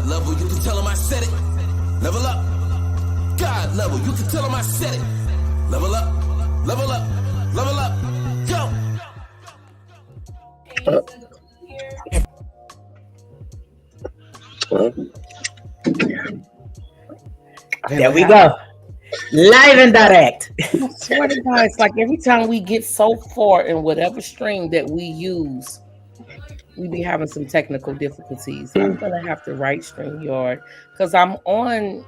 God level, you can tell him I said it. Level up. God level, you can tell him I said it. Level up, level up, level up. Yo. There we go. Live and direct. I swear to God, it's like every time we get so far in whatever stream that we use, we be having some technical difficulties. I'm gonna have to write StreamYard because I'm on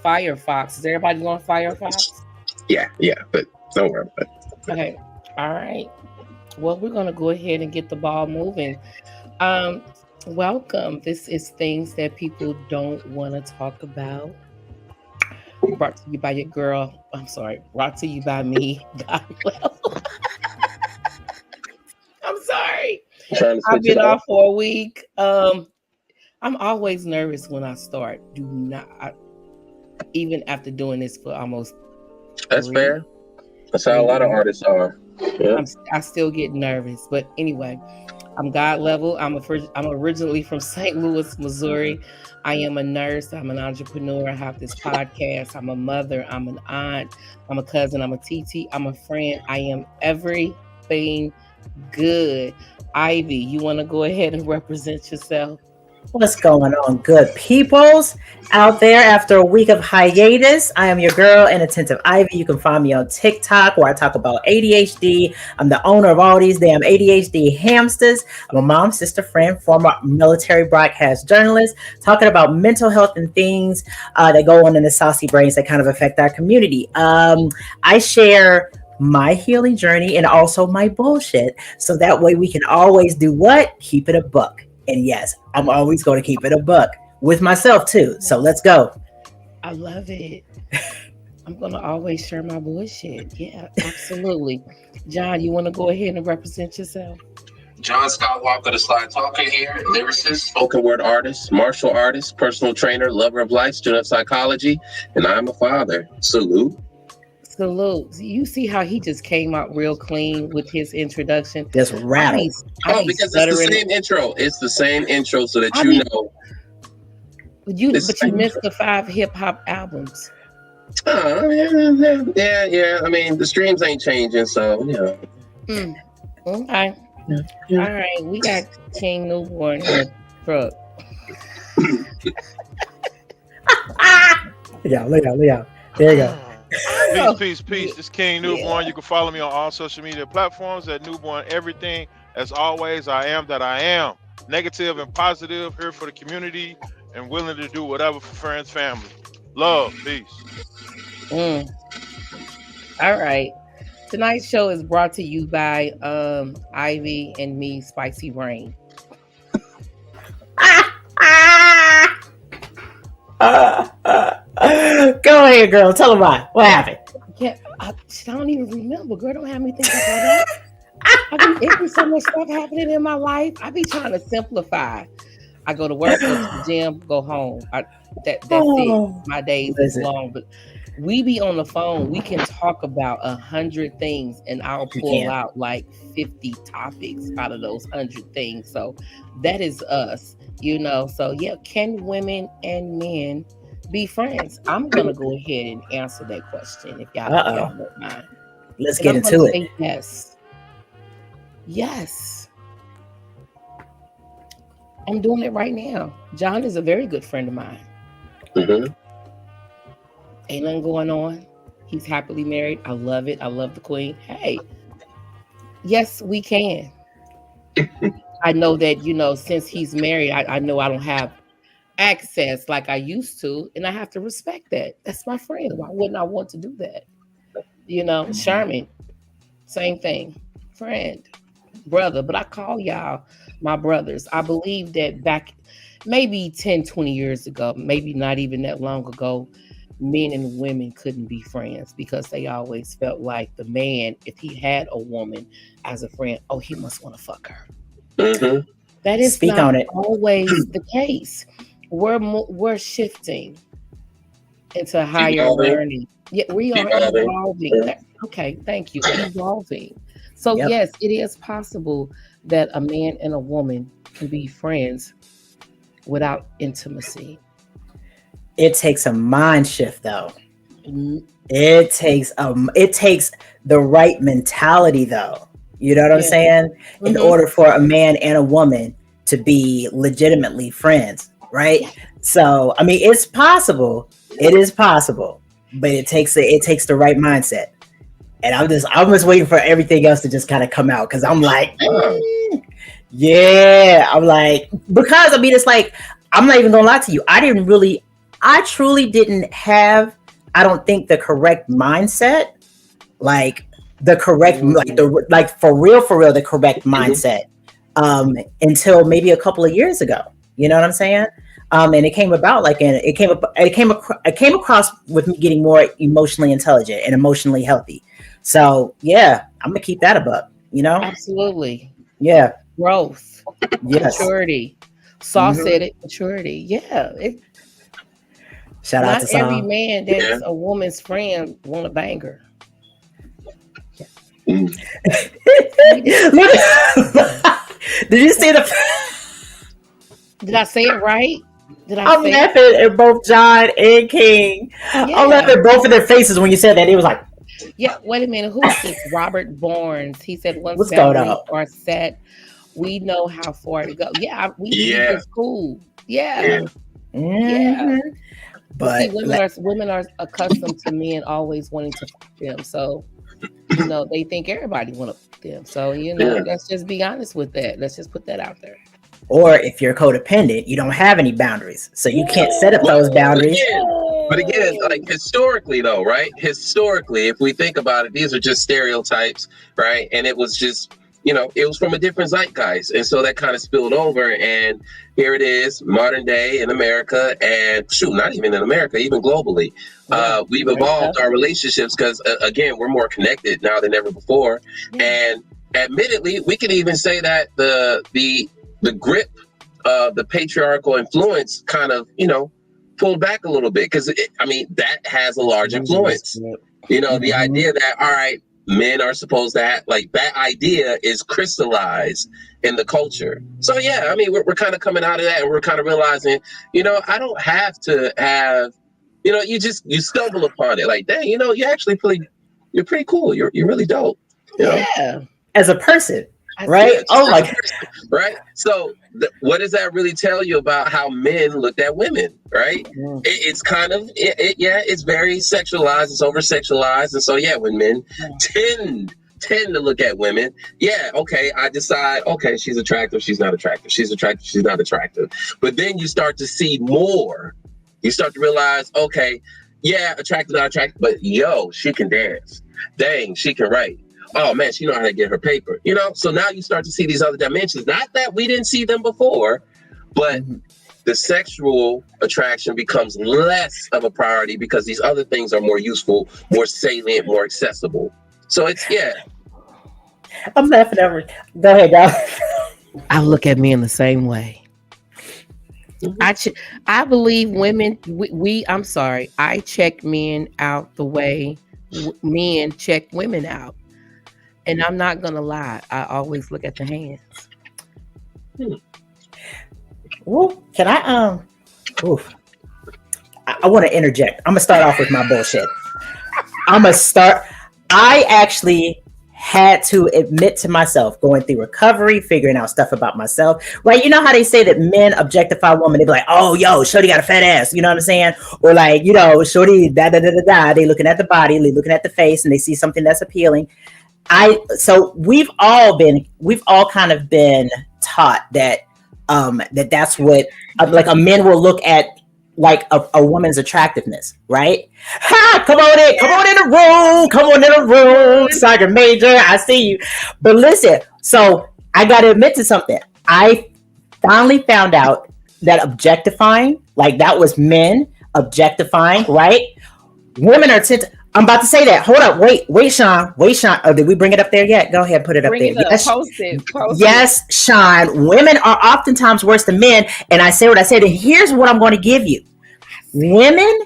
Firefox. Is everybody on Firefox? Yeah, but don't worry about it. Okay. All right. Well, we're gonna go ahead and get the ball moving. Welcome. This is Things That People Don't Want to Talk About. Brought to you by your girl. I'm sorry. Brought to you by me. God well. I'm sorry. I've been off for a week. I'm always nervous when I start. Do not, even after doing this for almost. That's fair. That's how a lot of artists are. Yeah. I still get nervous, but anyway, I'm God level. I'm originally from St. Louis, Missouri. I am a nurse. I'm an entrepreneur. I have this podcast. I'm a mother. I'm an aunt. I'm a cousin. I'm a TT. I'm a friend. I am everything good. Ivy, you want to go ahead and represent yourself? What's going on, good peoples out there after a week of hiatus? I am your girl, Inattentive Ivy. You can find me on TikTok where I talk about ADHD. I'm the owner of all these damn ADHD hamsters. I'm a mom, sister, friend, former military broadcast journalist, talking about mental health and things that go on in the saucy brains that kind of affect our community. I share my healing journey and also my bullshit. So that way we can always do what? Keep it a buck. And yes, I'm always going to keep it a buck with myself too. So let's go. I love it. I'm going to always share my bullshit. Yeah, absolutely. John, you want to go ahead and represent yourself? John Scott Walker, the Sly Talker here, lyricist, spoken word artist, martial artist, personal trainer, lover of life, student of psychology, and I'm a father. Salute. Salute. You see how he just came out real clean with his introduction? Just rattled. Because it's the same intro. It's the same intro so that you know. But you missed the 5 hip hop albums. Yeah. I mean, the streams ain't changing, so Okay. Yeah. All right. We got King Newborn in the truck. Yeah. There you go. Peace. This is King Newborn. You can follow me on all social media platforms at Newborn Everything. As always, I am that I am. Negative and positive, here for the community and willing to do whatever for friends, family. Love, peace. All right. Tonight's show is brought to you by Ivy and me, Spicy Rain. Go ahead, girl. Tell them why. What happened? I don't even remember. Girl, don't have me think about that. It be so much stuff happening in my life. I be trying to simplify. I go to work, go to the gym, go home. That's it. My days is long, but we be on the phone. We can talk about 100 things, and I'll pull out like 50 topics out of those 100 things. So that is us, So yeah, can women and men be friends? I'm gonna go ahead and answer that question if y'all don't mind. Let's get into it. Yes. I'm doing it right now. John is a very good friend of mine. Ain't nothing going on. He's happily married. I love it. I love the queen. Hey, yes, we can. I know that, since he's married, I know I don't have access like I used to, and I have to respect that. That's my friend. Why wouldn't I want to do that? Sherman, same thing. Friend, brother, but I call y'all my brothers. I believe that back maybe 10, 20 years ago, maybe not even that long ago, men and women couldn't be friends because they always felt like the man, if he had a woman as a friend, he must want to fuck her. That is not always the case. We're shifting into higher learning. Yeah, we are evolving. Okay, thank you. Evolving. So yes, it is possible that a man and a woman can be friends without intimacy? It takes a mind shift, though. Mm, It takes the right mentality, though. You know what I'm yeah. saying? In Mhm. order for a man and a woman to be legitimately friends, right? So, I mean, it's possible. It is possible, but it takes the right mindset. And I'm just waiting for everything else to just kind of come out because I'm like, yeah, I'm like, because I mean, it's like, I'm not even gonna lie to you. I truly didn't have, I don't think, the correct mindset, like the correct, like for real, the correct mindset, until maybe a couple of years ago. You know what I'm saying? And it came about it came across with me getting more emotionally intelligent and emotionally healthy. So yeah, I'm gonna keep that a buck. You know? Absolutely. Yeah. Growth, Yes. maturity. Saul said it, maturity. Yeah. Shout out to Not every Saul. man that's a woman's friend want a banger. Look, did you see the? Did I say it right? I'm laughing at both John and King. I'm laughing at both of their faces when you said that. He was like, yeah, wait a minute. Who is this? Robert Barnes. He said once what's going boundaries on? are set, we know how far to go. Yeah, we just cool. Yeah. Mm-hmm. But see, women are accustomed to men always wanting to fuck them. So, you know, they think everybody want to fuck them. So, you know, let's just be honest with that. Let's just put that out there. Or if you're codependent, you don't have any boundaries. So you can't set up those boundaries. But again, like historically though, right? Historically, if we think about it, these are just stereotypes, right? And it was just, you know, it was from a different zeitgeist. And so that kind of spilled over. And here it is, modern day in America, and shoot, not even in America, even globally. We've evolved our relationships because, again, we're more connected now than ever before. And admittedly, we can even say that the grip of the patriarchal influence kind of, you know, pulled back a little bit because, I mean, that has a large influence. You know, the idea that, all right, men are supposed to have, like, that idea is crystallized in the culture. So, yeah, I mean, we're kind of coming out of that and we're kind of realizing, you know, I don't have to have, you know, you stumble upon it. Like, dang, you know, you're pretty cool. You're really dope. You know? Yeah. As a person. Right? Oh my God. Right? So what does that really tell you about how men looked at women? Right? It's kind of, it's very sexualized. It's over sexualized. And so, yeah, when men tend to look at women, okay, I decide, okay, she's attractive, she's not attractive. She's attractive, she's not attractive. But then you start to see more. You start to realize, okay, yeah, attractive, not attractive, but yo, she can dance. Dang, she can write. Oh man, she know how to get her paper, you know? So now you start to see these other dimensions. Not that we didn't see them before, but the sexual attraction becomes less of a priority because these other things are more useful, more salient, more accessible. So it's, I'm laughing over. Go ahead, guys. I look at men the same way. I believe women, I'm sorry, I check men out the way men check women out. And I'm not gonna lie, I always look at the hands. Well, can I I want to interject. I'm gonna start off with my bullshit. I actually had to admit to myself, going through recovery, figuring out stuff about myself. Right? You know how they say that men objectify women? They be like, "Oh, yo, shorty got a fat ass." You know what I'm saying? Or like, you know, shorty da da da da da. They looking at the body, they looking at the face, and they see something that's appealing. So we've all kind of been taught that that's what like a men will look at, like a woman's attractiveness, right? Ha! Come on in the room, Sergeant Major, I see you. But listen, so I got to admit to something. I finally found out that objectifying, like that was men objectifying, right? Women are I'm about to say that. Hold up. Wait, Sean. Oh, did we bring it up there yet? Go ahead, put it up there. Yes. Post it. Yes, Sean. Women are oftentimes worse than men. And I say what I said. And here's what I'm going to give you. Women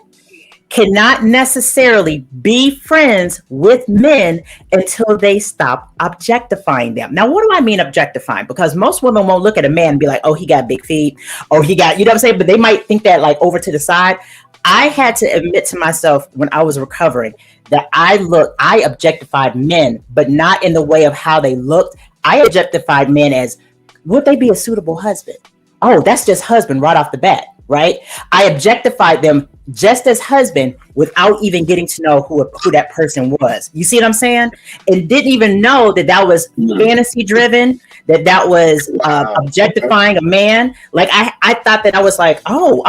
cannot necessarily be friends with men until they stop objectifying them. Now, what do I mean objectifying? Because most women won't look at a man and be like, oh, he got big feet, or he got, you know what I'm saying? But they might think that like over to the side. I had to admit to myself when I was recovering that I objectified men, but not in the way of how they looked. I objectified men as, would they be a suitable husband? Oh, that's just husband right off the bat, right? I objectified them just as husband without even getting to know who that person was. You see what I'm saying? And didn't even know that was fantasy driven, that was objectifying a man. Like I thought that I was like, no,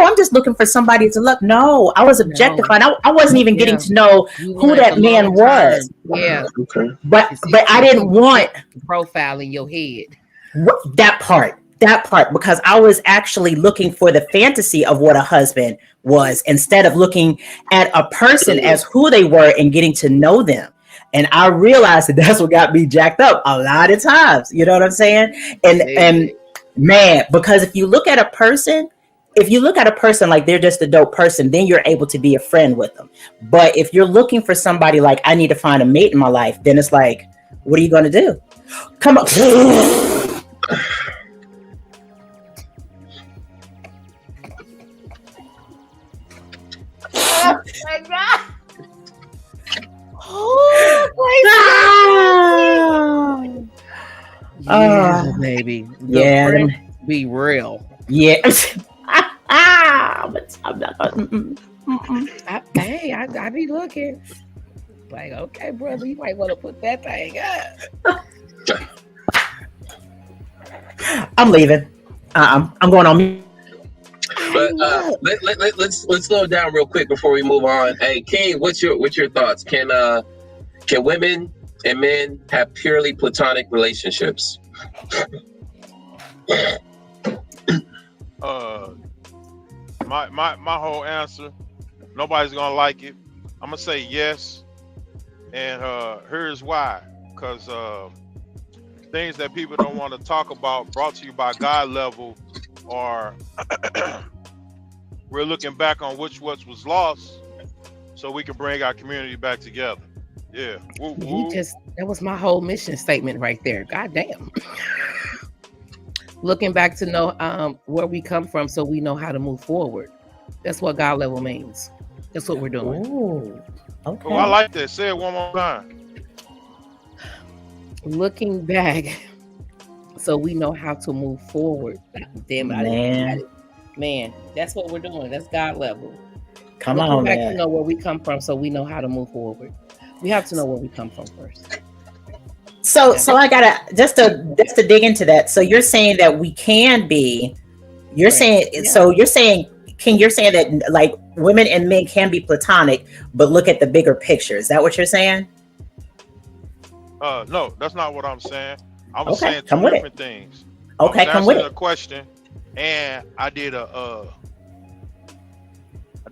I'm just looking for somebody to look. No, I was objectifying. I wasn't even getting to know who that man was. Yeah. Okay. But I didn't want profile in your head. That part, because I was actually looking for the fantasy of what a husband was instead of looking at a person as who they were and getting to know them. And I realized that that's what got me jacked up a lot of times. You know what I'm saying? And man, because if you look at a person like they're just a dope person, then you're able to be a friend with them. But if you're looking for somebody like, I need to find a mate in my life, then it's like, what are you going to do? Come on. Oh my God. Yeah, baby. Yeah. Be real. Yeah. I be looking. Like, okay, brother, you might want to put that thing up. I'm leaving. I'm going on mute. But let's slow down real quick before we move on. Hey, King, what's your thoughts? Can women and men have purely platonic relationships? My whole answer, nobody's gonna like it. I'm gonna say yes, and here's why. Because things that people don't want to talk about, brought to you by God Level, are we're looking back on what was lost, so we can bring our community back together. Yeah. That was my whole mission statement right there. God damn. Looking back to know where we come from so we know how to move forward. That's what God Level means. That's what we're doing. Ooh, okay. Oh, I like that. Say it one more time. Looking back so we know how to move forward. Damn it. Man, that's what we're doing. That's God Level. Come Looking on, back man. to know where we come from so we know how to move forward. We have to know where we come from first. So I gotta just to dig into that. So you're saying that we can be. You're saying so. You're saying, King. You're saying that like women and men can be platonic, but look at the bigger picture. Is that what you're saying? No, that's not what I'm saying. I was saying two different things. Okay, come with it. A question, and I did a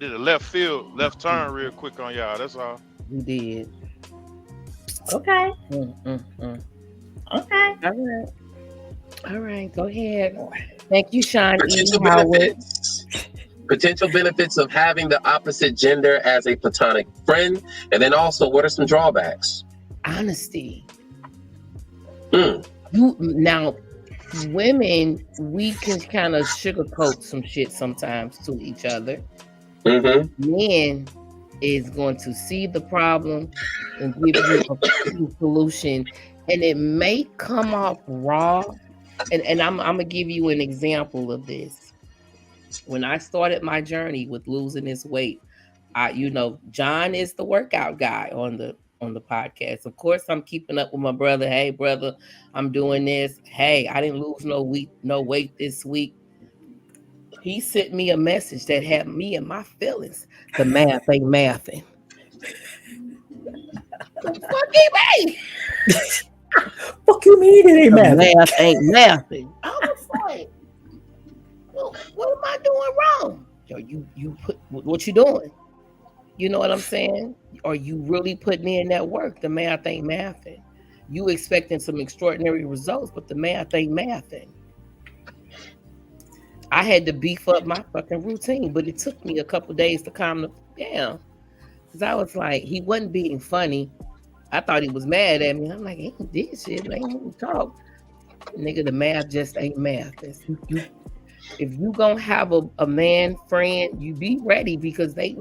left turn real quick on y'all. That's all. You did. Okay. Okay. All right. Go ahead. Thank you, Sean. Potential benefits of having the opposite gender as a platonic friend, and then also, what are some drawbacks? Honesty. Now, women, we can kind of sugarcoat some shit sometimes to each other. Men is going to see the problem and give you a solution, and it may come off raw. And I'm gonna give you an example of this. When I started my journey with losing this weight, John is the workout guy on the podcast. Of course, I'm keeping up with my brother. Hey, brother, I'm doing this. Hey, I didn't lose no weight this week. He sent me a message that had me in my feelings. The math ain't mathing. Fuck you mean? Fuck you mean it ain't mathing? Math ain't mathing. I was like, well, what am I doing wrong? Yo, you put what you doing? You know what I'm saying? Are you really putting in that work? The math ain't mathing. You expecting some extraordinary results, but the math ain't mathing. I had to beef up my fucking routine, but it took me a couple days to calm the Yeah. Because I was like, he wasn't being funny. I thought he was mad at me. I'm like, he ain't did shit, but ain't even talk. Nigga, the math just ain't math. If you gonna have a man friend, you be ready because it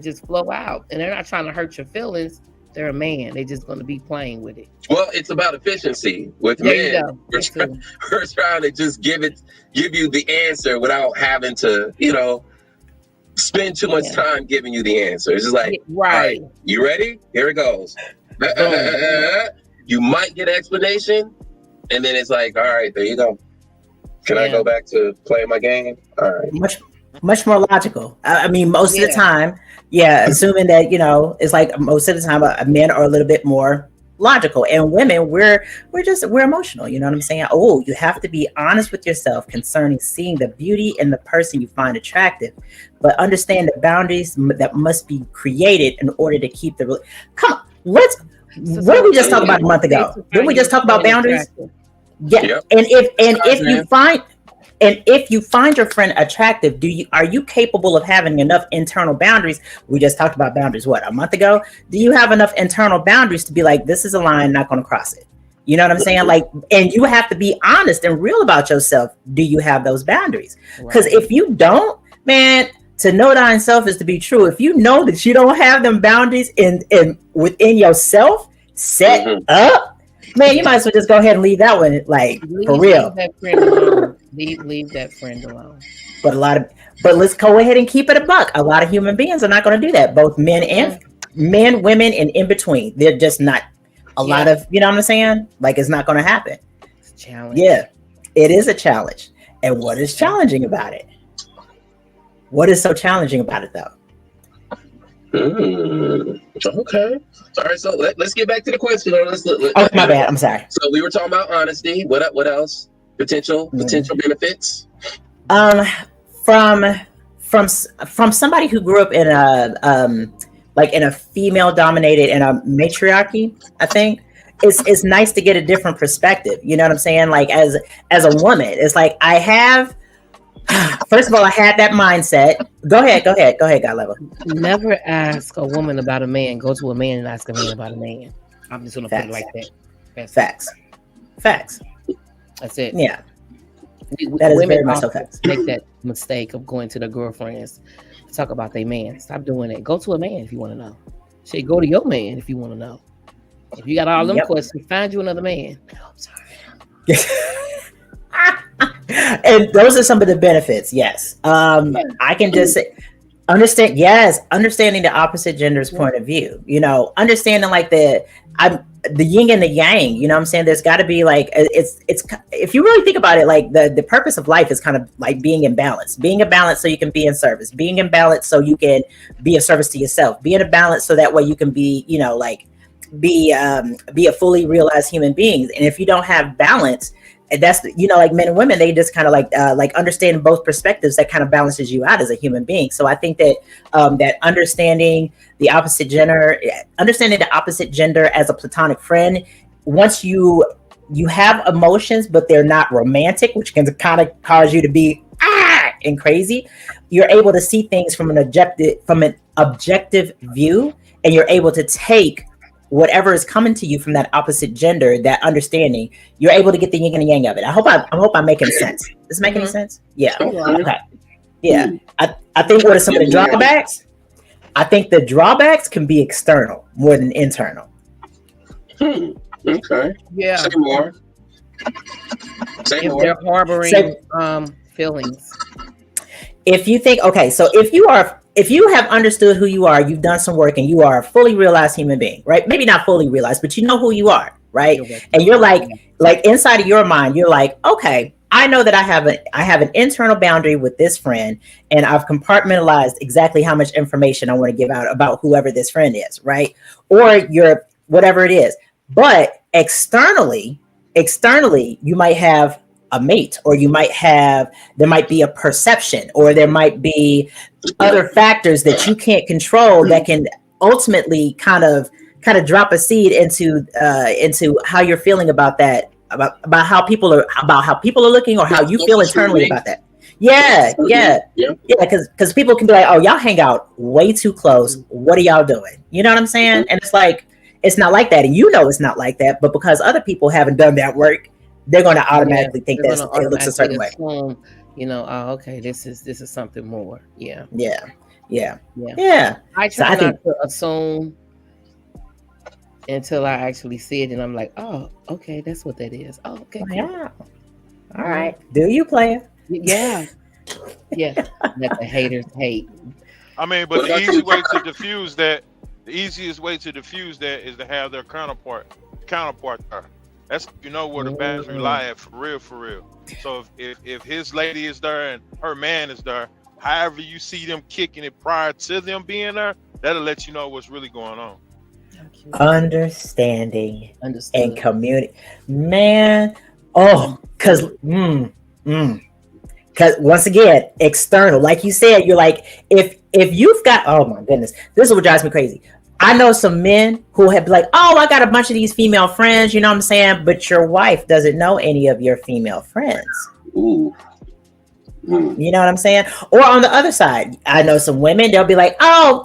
just flow out. And they're not trying to hurt your feelings. They're a man. They just gonna be playing with it. Well, it's about efficiency. With There men, we're trying to just give you the answer without having to, spend too much time giving you the answer. It's just like, right. All right, you ready? Here it goes. You might get an explanation, and then it's like, all right, there you go. Can I go back to playing my game? All right. Much more logical. I mean, most of the time, assuming that, it's like most of the time men are a little bit more logical, and women, we're emotional. You know what I'm saying? Oh, you have to be honest with yourself concerning seeing the beauty in the person you find attractive, but understand the boundaries that must be created in order to keep the. Come on, what did we just talk about a month ago? Didn't we just talk about boundaries? Yeah, yep. And if you find your friend attractive, are you capable of having enough internal boundaries? We just talked about boundaries, a month ago? Do you have enough internal boundaries to be like, this is a line, not going to cross it? You know what I'm saying? Like, and you have to be honest and real about yourself. Do you have those boundaries? Because if you don't, man, to know thyself is to be true. If you know that you don't have them boundaries within yourself set up, man, you might as well just go ahead and leave that one, for real. Leave that friend alone. Leave that friend alone. But let's go ahead and keep it a buck. A lot of human beings are not going to do that. Both men, women, and in between. They're just not a lot of, you know what I'm saying? Like, it's not going to happen. It's a challenge. Yeah, it is a challenge. And what is challenging about it? What is so challenging about it, though? Okay. All right. So let's get back to the question. My bad. I'm sorry. So we were talking about honesty. What else? Potential benefits. From somebody who grew up in a female dominated in a matriarchy, I think it's nice to get a different perspective. You know what I'm saying? Like as a woman, it's like I have. First of all, I had that mindset. Go ahead, God level. Never ask a woman about a man. Go to a man and ask a man about a man. I'm just gonna put it like that. Facts. That's it. Yeah. That is very much so facts. Make that mistake of going to their girlfriends to talk about their man. Stop doing it. Go to a man if you want to know. Shit, go to your man if you want to know. If you got all them questions, find you another man. Oh, I'm sorry. And those are some of the benefits. Yes. I can just say, understanding the opposite gender's point of view, understanding like the yin and the yang, you know what I'm saying? There's got to be like, it's if you really think about it, like the purpose of life is kind of like being in balance so you can be in service, being in balance so you can be of service to yourself, being in balance so that way you can be, be a fully realized human being. And if you don't have balance, and that's, like men and women, they just kind of like understand both perspectives, that kind of balances you out as a human being. So I think that that understanding the opposite gender as a platonic friend, once you have emotions, but they're not romantic, which can kind of cause you to be and crazy, you're able to see things from an objective view, and you're able to take whatever is coming to you from that opposite gender, that understanding, you're able to get the yin and the yang of it. I hope I'm making sense. Does it make any sense? Yeah. Okay. Yeah. I think what are some of the drawbacks? I think the drawbacks can be external more than internal. Okay. Yeah. Say more. If they're harboring feelings. If you think, okay, so if you have understood who you are, you've done some work, and you are a fully realized human being, right? Maybe not fully realized, but you know who you are, right? And you're like inside of your mind, you're like, okay, I know that I have an internal boundary with this friend, and I've compartmentalized exactly how much information I want to give out about whoever this friend is, right? Or you're whatever it is. But externally, you might have a mate, or there might be a perception, or there might be other factors that you can't control that can ultimately kind of drop a seed into how you're feeling about that, about how people are looking, or how you feel internally about that. Yeah, yeah, Yeah. yeah. Because people can be like, "Oh, y'all hang out way too close. What are y'all doing?" You know what I'm saying? And it's like it's not like that, and you know it's not like that. But because other people haven't done that work, they're going to automatically think they're that gonna it looks a certain way. assume, you know, oh, okay, this is something more. Yeah, Yeah, yeah, yeah. yeah. I So try I not think, to assume until I actually see it, and I'm like, oh, okay, that's what that is. Oh, okay, cool. yeah. All right, do you play it? Yeah, yeah. Let the haters hate. I mean, but What the about easy you? way to diffuse that, the easiest way to diffuse that is to have their counterpart there. That's where the boundary lie at for real, for real. So if his lady is there and her man is there, however you see them kicking it prior to them being there, that'll let you know what's really going on. Understanding and Understood. community, man. Oh, because once again, external, like you said, you're like, if you've got, oh my goodness, this is what drives me crazy. I know some men who have like, oh, I got a bunch of these female friends, you know what I'm saying? But your wife doesn't know any of your female friends. Ooh. You know what I'm saying? Or on the other side, I know some women, they'll be like, oh,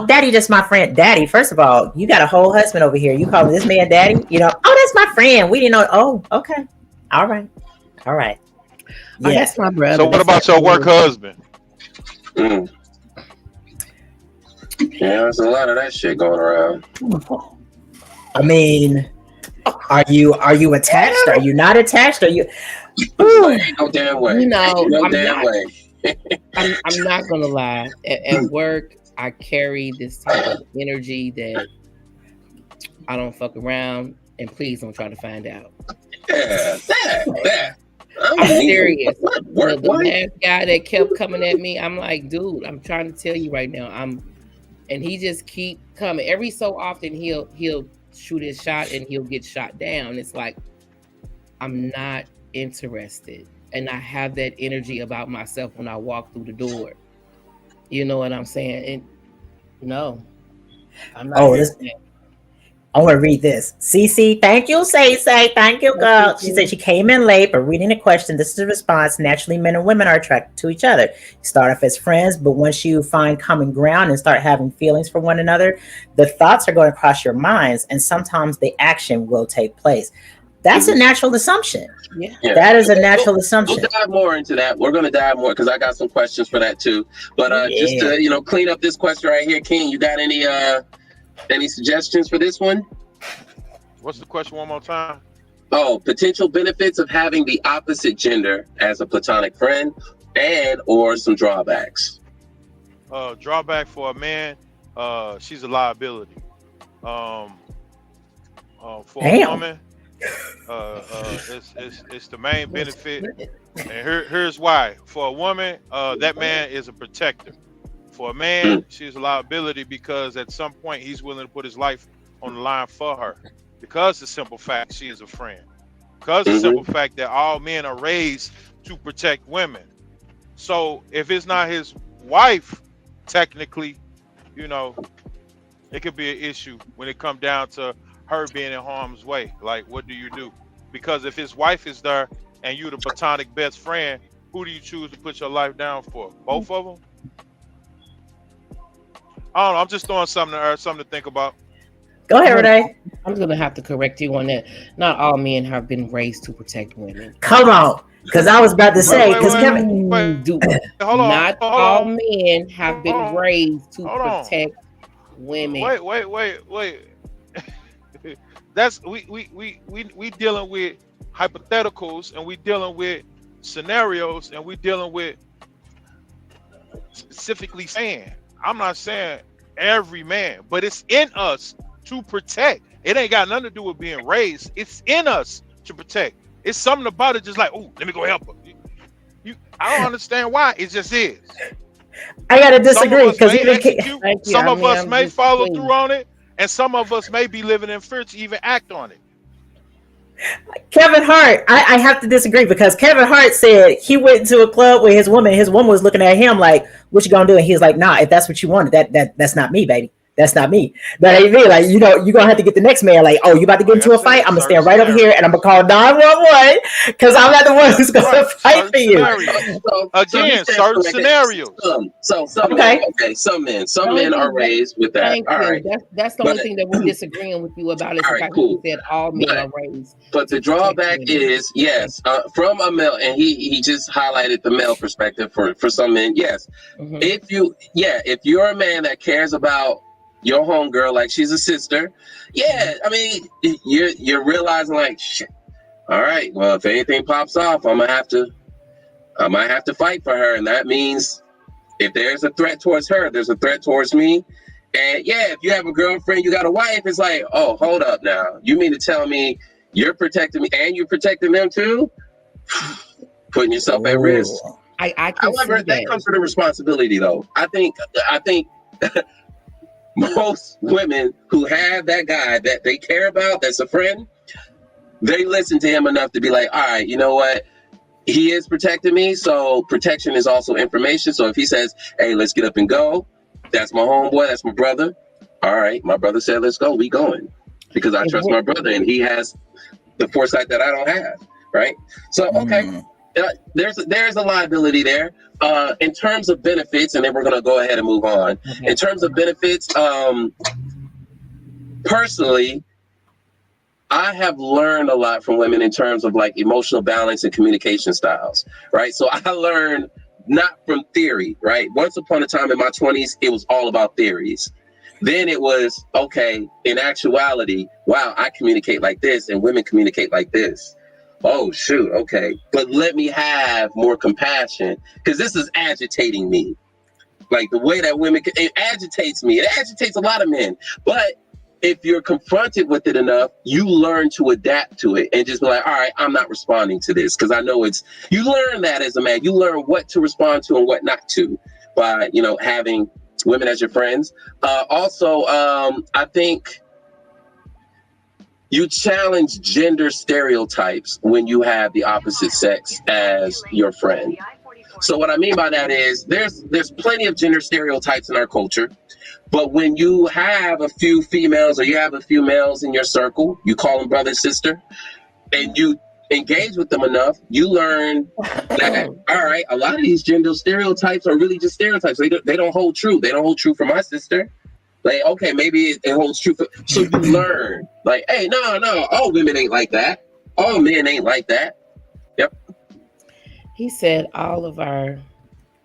daddy just my friend. Daddy, first of all, you got a whole husband over here. You calling this man daddy? Oh, that's my friend. We didn't know. Oh, okay. All right. Yeah. Oh, that's my brother. So what about your work husband? Yeah, there's a lot of that shit going around. I mean, are you attached? Are you not attached? Are you? Ain't no damn way. I'm not gonna lie. At work, I carry this type of energy that I don't fuck around, and please don't try to find out. Yeah, that. I'm serious. What? The last guy that kept coming at me, I'm like, dude, I'm trying to tell you right now. And he just keep coming. Every so often he'll shoot his shot and he'll get shot down. It's like, I'm not interested. And I have that energy about myself when I walk through the door. You know what I'm saying? And no, I'm not. I want to read this. Cece, thank you, say. Thank you, girl. She said she came in late, but reading the question, this is the response. Naturally, men and women are attracted to each other. You start off as friends, but once you find common ground and start having feelings for one another, the thoughts are going to cross your minds, and sometimes the action will take place. That's a natural assumption. Yeah. That is a natural assumption. We'll dive more into that. We're going to dive more because I got some questions for that too. But just to clean up this question right here, King, you got any suggestions for this one? What's the question one more time? Oh, potential benefits of having the opposite gender as a platonic friend and or some drawbacks. Drawback for a man, she's a liability. For a woman, it's the main benefit. And here's why. For a woman, that man is a protector. For a man, she's a liability because at some point he's willing to put his life on the line for her. Because the simple fact she is a friend. Because the simple fact that all men are raised to protect women. So if it's not his wife, technically, it could be an issue when it comes down to her being in harm's way. Like, what do you do? Because if his wife is there and you're the platonic best friend, who do you choose to put your life down for? Both of them? I don't know. I'm just throwing something to think about. Go ahead, Renee. I'm going to have to correct you on that. Not all men have been raised to protect women. Come on. Because I was about to say, because Kevin... Not all men have been raised to protect women. Wait. That's we dealing with hypotheticals, and we dealing with scenarios, and we dealing with specifically saying. I'm not saying every man, but it's in us to protect. It ain't got nothing to do with being raised. It's in us to protect. It's something about it, just like, oh, let me go help her. I don't understand why. It just is. I gotta disagree because some of us may follow through on it, and some of us may be living in fear to even act on it. Kevin Hart, I have to disagree because Kevin Hart said he went into a club with his woman was looking at him like, what you gonna do? And he was like, nah, if that's what you wanted, that's not me, baby. That's not me. That ain't me. Like, you know, you're gonna have to get the next man. Like, oh, you about to get into a fight? I'm gonna stand right over here and I'm gonna call 911 because I'm not the one who's gonna fight for you. Again, certain scenarios. Some men are raised with that. All right, that's the only thing that we're disagreeing with you about. Is the fact that you said all men are raised. But the drawback is, yes, from a male, and he just highlighted the male perspective for some men. Yes, if you're a man that cares about your homegirl like she's a sister, I mean, you're realizing like, shit. All right, well, if anything pops off, I might have to fight for her, and that means if there's a threat towards her, there's a threat towards me. And if you have a girlfriend, you got a wife, it's like, oh, hold up now. You mean to tell me you're protecting me and you're protecting them too? Putting yourself at risk. However, that comes with a responsibility, though. I think most women who have that guy that they care about, that's a friend, they listen to him enough to be like, all right, you know what? He is protecting me, so protection is also information. So if he says, hey, let's get up and go, that's my homeboy, that's my brother. All right, my brother said, let's go, we going. Because I trust my brother, and he has the foresight that I don't have, right? So, okay, there's a liability there. In terms of benefits, and then we're going to go ahead and move on. Okay. In terms of benefits, personally, I have learned a lot from women in terms of like emotional balance and communication styles, right? So I learned not from theory, right? Once upon a time in my 20s, it was all about theories. Then it was, okay, in actuality, wow, I communicate like this and women communicate like this. Oh, shoot, okay. But let me have more compassion because this is agitating me. Like the way that women, it agitates me. It agitates a lot of men. But if you're confronted with it enough, you learn to adapt to it and just be like, all right, I'm not responding to this because I know you learn that as a man. You learn what to respond to and what not to by, having women as your friends. I think you challenge gender stereotypes when you have the opposite sex as your friend. So what I mean by that is there's plenty of gender stereotypes in our culture. But when you have a few females or you have a few males in your circle, you call them brother, sister, and you engage with them enough, you learn that, all right, a lot of these gender stereotypes are really just stereotypes. They don't hold true. They don't hold true for my sister. Like, okay, maybe it holds true for... So you learn, like, hey, no, all women ain't like that. All men ain't like that. Yep. He said all of our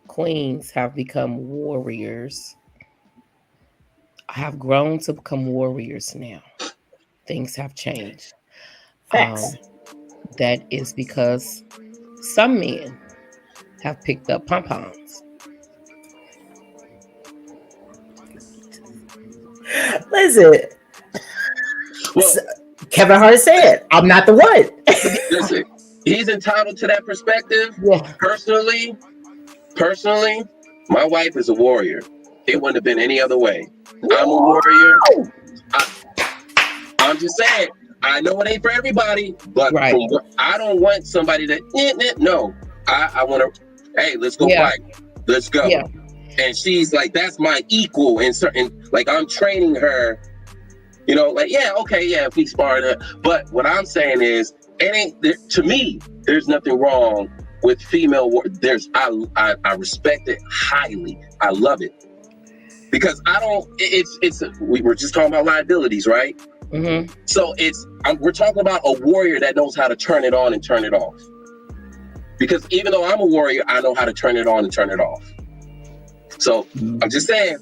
queens have become warriors. Have grown to become warriors now. Things have changed. That is because some men have picked up pom-poms. Listen, Kevin Hart said, I'm not the one. Listen, he's entitled to that perspective. Yeah. Personally, my wife is a warrior. It wouldn't have been any other way. I'm a warrior. I'm just saying, I know it ain't for everybody, but I don't want somebody that, no. I want to, hey, let's go fight. Let's go. Yeah. And she's like, that's my equal in certain, like I'm training her, if we spar her. But what I'm saying is, to me, there's nothing wrong with female war. I respect it highly. I love it. Because we were just talking about liabilities, right? Mm-hmm. So we're talking about a warrior that knows how to turn it on and turn it off. Because even though I'm a warrior, I know how to turn it on and turn it off. So I'm just saying,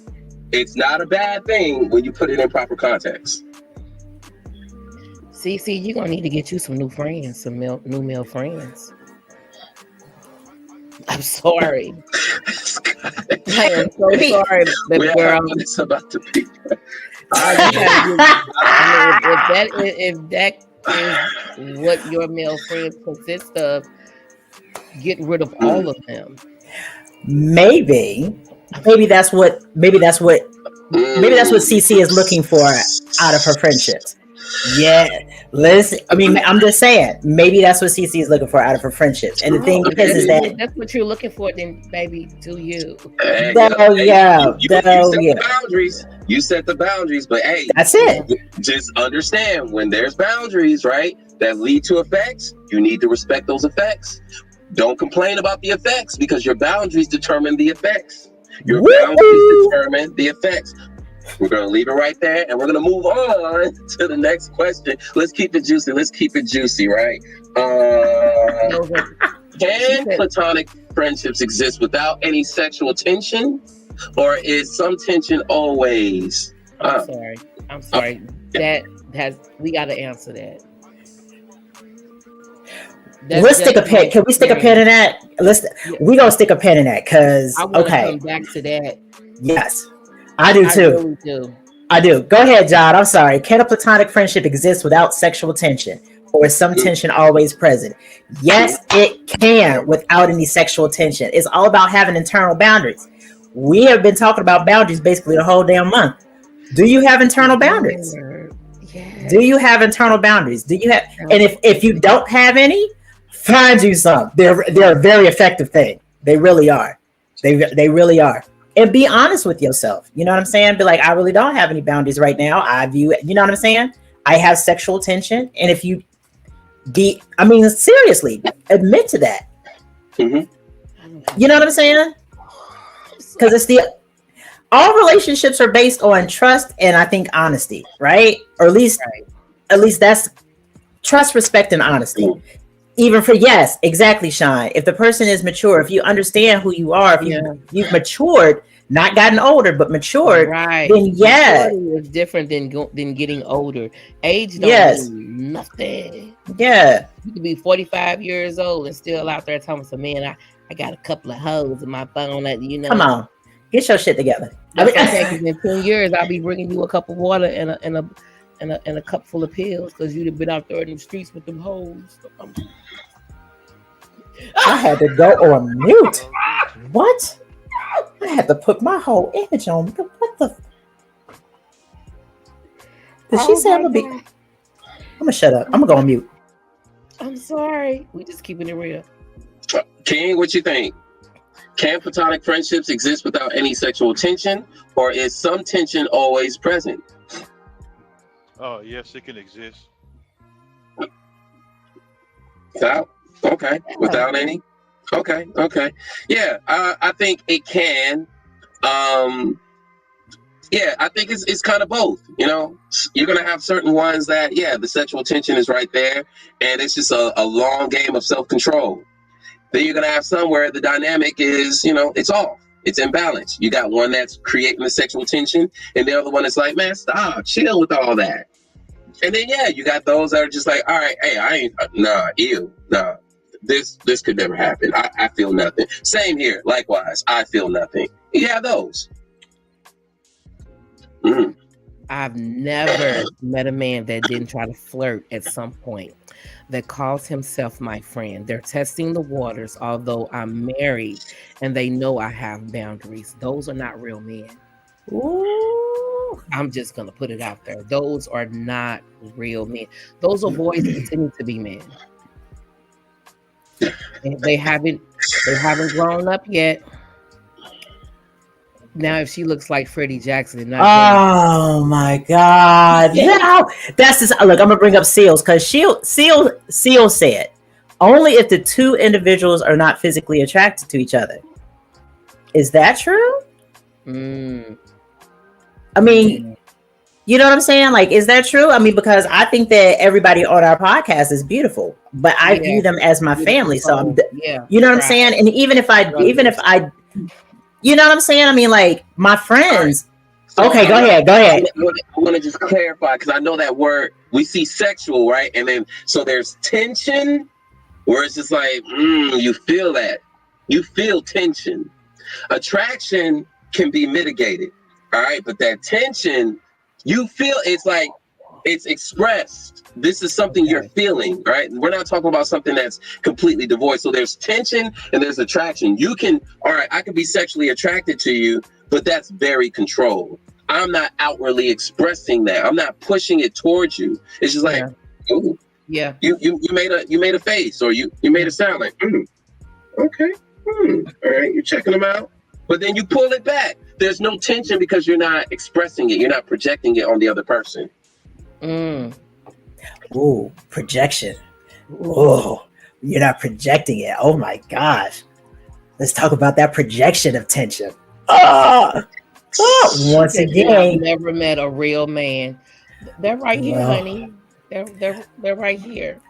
it's not a bad thing when you put it in proper context. See, you're going to need to get you some new friends, some new male friends. I'm sorry. I am so sorry, baby girl. It's about to be. If that is what your male friends consist of, get rid of all of them. Maybe that's what CC is looking for out of her friendships. Yeah, listen. I mean, I'm just saying. Maybe that's what CC is looking for out of her friendships. And the thing is that that's what you're looking for. Then, baby, do you? You You set the boundaries, but hey, That's it. just understand when there's boundaries, right, that lead to effects, you need to respect those effects. Don't complain about the effects because your boundaries determine the effects. Your boundaries determine the effects. We're going to leave it right there and we're going to move on to the next question. Let's keep it juicy. Let's keep it juicy, right? Can platonic friendships exist without any sexual tension? Or is some tension always? I'm sorry. We got to answer that. Let's stick a pen. Can we stick a pen in that? We gonna stick a pen in that because I want to come back to that. Yes, I do too. I really do. I do. Go ahead, John. I'm sorry. Can a platonic friendship exist without sexual tension, or is some tension always present? Yes, it can without any sexual tension. It's all about having internal boundaries. We have been talking about boundaries basically the whole damn month. Do you have internal boundaries? Yes. Do you have internal boundaries? Do you have? And if you don't have any, find you some. They're a very effective thing. They really are. They really are. And be honest with yourself. You know what I'm saying? Be like, I really don't have any boundaries right now. I view it. You know what I'm saying? I have sexual tension. And if you seriously, admit to that. Mm-hmm. You know what I'm saying? Because all relationships are based on trust and I think honesty, right? Or at least that's trust, respect, and honesty. Even for exactly, Shine. If the person is mature, if you understand who you are, if you've matured, not gotten older, but matured, then maturity is different than getting older. Age don't mean nothing. Yeah, you could be 45 years old and still out there telling some man, I got a couple of hoes in my phone that Come on, get your shit together. In 10 years, I'll be bringing you a cup of water and a cup full of pills because you'd have been out there in the streets with them hoes. I had to go on mute. What? I had to put my whole image on. What the? Did she say I'm gonna shut up? I'm gonna go on mute. I'm sorry. We just keeping it real. King, what you think? Can platonic friendships exist without any sexual tension, or is some tension always present? Oh, yes, it can exist. Without any? Okay. Yeah, I think it can. I think it's kind of both. You know, you're going to have certain ones that, the sexual tension is right there, and it's just a long game of self-control. Then you're going to have some where the dynamic is, it's off. It's imbalance. You got one that's creating the sexual tension, and the other one is like, man, stop, chill with all that. And then, you got those that are just like, all right, hey, this could never happen. I feel nothing. Same here. Likewise, I feel nothing. Yeah, those. Mm-hmm. I've never met a man that didn't try to flirt at some point, that calls himself my friend. They're testing the waters, although I'm married and they know I have boundaries. Those are not real men. Ooh. I'm just going to put it out there. Those are not real men. Those are boys that continue to be men. And they haven't grown up yet. Now, if she looks like Freddie Jackson, oh my God! No, that's just look. I'm gonna bring up Seals because Seal said only if the two individuals are not physically attracted to each other. Is that true? I mean, you know what I'm saying? Like, is that true? I mean, because I think that everybody on our podcast is beautiful, but I view them as my family. So you know what I'm saying? And even if I. You know what I'm saying? I mean, like, my friends. So okay, go ahead. I want to just clarify, because I know that word, we see sexual, right? And then, so there's tension, where it's just like, you feel that. You feel tension. Attraction can be mitigated, all right? But that tension, you feel, it's like, it's expressed. This is something you're feeling, right? We're not talking about something that's completely devoid. So there's tension and there's attraction. You can, all right, I can be sexually attracted to you, but that's very controlled. I'm not outwardly expressing that. I'm not pushing it towards you. It's just like, ooh, you made a face, or you made a sound like, okay, all right, you're checking them out. But then you pull it back. there's no tension because you're not expressing it. You're not projecting it on the other person. Ooh, projection. Ooh, you're not projecting it. Oh my gosh. Let's talk about that projection of tension. Once I've again, never met a real man. They're right here, honey. They're right here.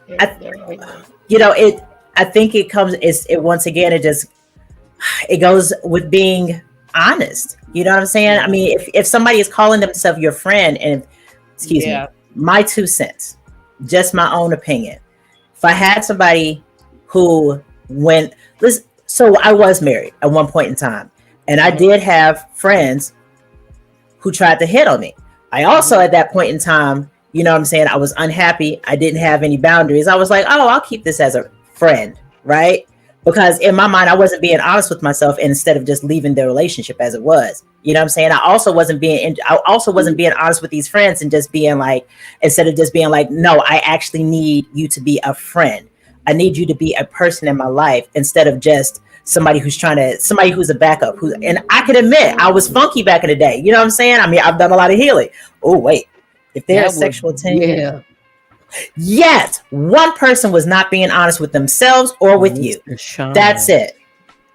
They're right here. You know, I think it comes. It once again. It goes with being honest. You know what I'm saying? I mean, if somebody is calling themselves your friend, and excuse me, my 2 cents, just my own opinion. If I had somebody who so I was married at one point in time, and I did have friends who tried to hit on me. I also, at that point in time, you know what I'm saying, I was unhappy. I didn't have any boundaries. I was like, oh, I'll keep this as a friend, right? Because in my mind, I wasn't being honest with myself, instead of just leaving the relationship as it was. You know what I'm saying? I also wasn't being honest with these friends, and just being like, instead of just being like, no, I actually need you to be a friend. I need you to be a person in my life, instead of just somebody who's a backup. And I can admit, I was funky back in the day. You know what I'm saying? I mean, I've done a lot of healing. Oh, wait. If there's sexual tension, yet one person was not being honest with themselves or with you. That's it.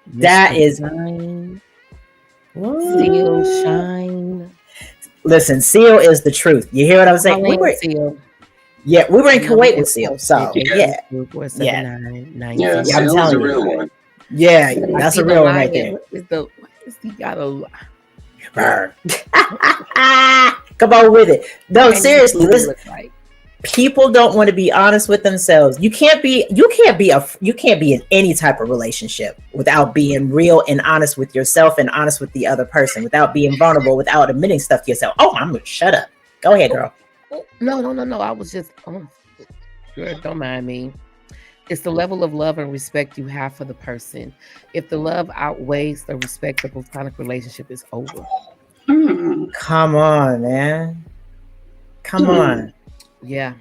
That is Seal Shine. Listen, Seal is the truth. You hear what I'm saying? We were in Kuwait with Seal. So yeah. Seal's a real one. Yeah, that's a real one right there. What is he got a Come on with it. No, seriously, listen. People don't want to be honest with themselves. You can't be in any type of relationship without being real and honest with yourself and honest with the other person, without being vulnerable, without admitting stuff to yourself. Oh, I'm gonna shut up. Go ahead, girl. No. I was just girl, don't mind me. It's the level of love and respect you have for the person. If the love outweighs the respect, the platonic relationship is over. Come on, man. Come on. Yeah.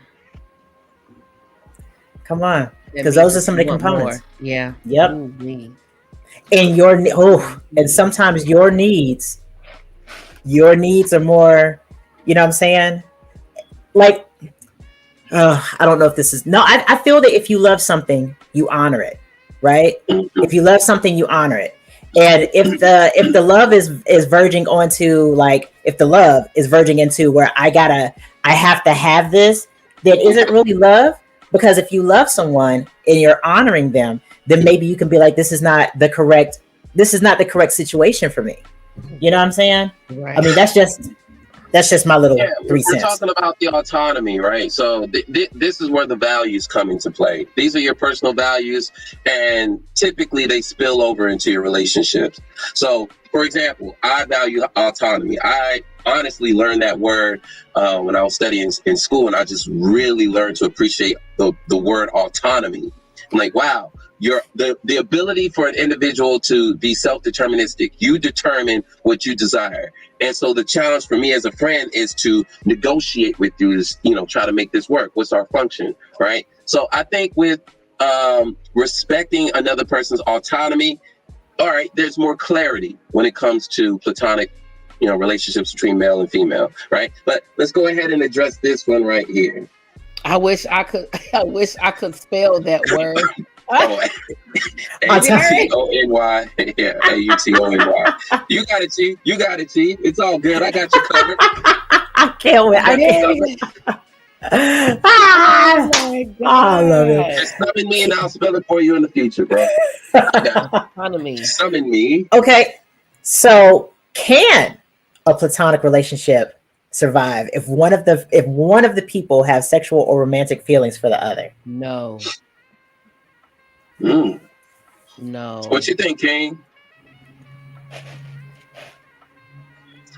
Come on. Because those are some of the components. More. Yeah. Yep. Ooh, and sometimes your needs are more, you know what I'm saying? Like, I don't know if this is, no, I feel that if you love something, you honor it, right? If you love something, you honor it. And if the love is verging onto, like, if the love is verging into where I have to have this, then is it really love? Because if you love someone and you're honoring them, then maybe you can be like, this is not the correct situation for me. You know what I'm saying? Right. I mean, that's just my little 3 cents. We're talking about the autonomy, right? So this is where the values come into play. These are your personal values, and typically they spill over into your relationships. So, for example, I value autonomy. I honestly learned that word when I was studying in school, and I just really learned to appreciate the word autonomy. I'm like, wow. The ability for an individual to be self-deterministic. You determine what you desire. And so the challenge for me as a friend is to negotiate with you, is, try to make this work. What's our function, right? So I think with respecting another person's autonomy, all right, there's more clarity when it comes to platonic, relationships between male and female, right? But let's go ahead and address this one right here. I wish I could spell that word. A-U-T-O-N-Y. Yeah, A-U-T-O-N-Y. You got it, T. It's all good. I got you covered. I can't wait. I love it. Just summon me and I'll spell it for you in the future, bro. Summon me. Okay, so can a platonic relationship survive if one of the people have sexual or romantic feelings for the other? No. No. What you think, King?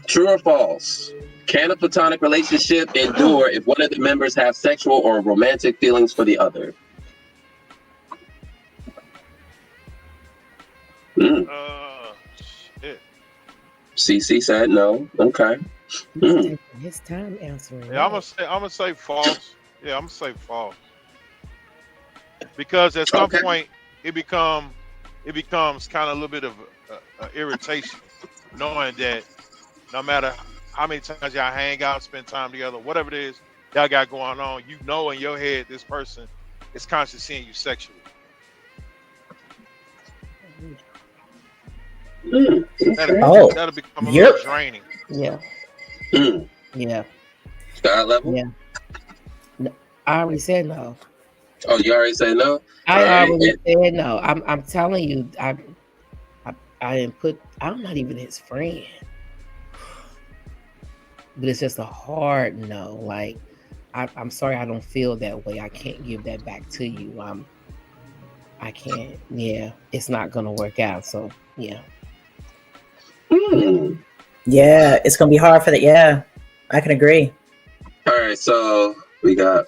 True or false? Can a platonic relationship endure if one of the members have sexual or romantic feelings for the other? Shit. CC said no. Okay. His time answering. Yeah, I'm gonna say false. Yeah, I'm gonna say false. Because at some point it becomes kind of a little bit of irritation. knowing that no matter how many times y'all hang out, spend time together, whatever it is y'all got going on, you know in your head this person is constantly seeing you sexually. That'll become a little draining. Yeah. Yeah. God level? Yeah. No, I already said no. Oh, you already said no? I already said no. I'm telling you, I didn't put. I'm not even his friend, but it's just a hard no. Like, I'm sorry, I don't feel that way. I can't give that back to you. I can't. Yeah, it's not gonna work out. So yeah. Yeah, it's gonna be hard for that. Yeah, I can agree. All right, so we got.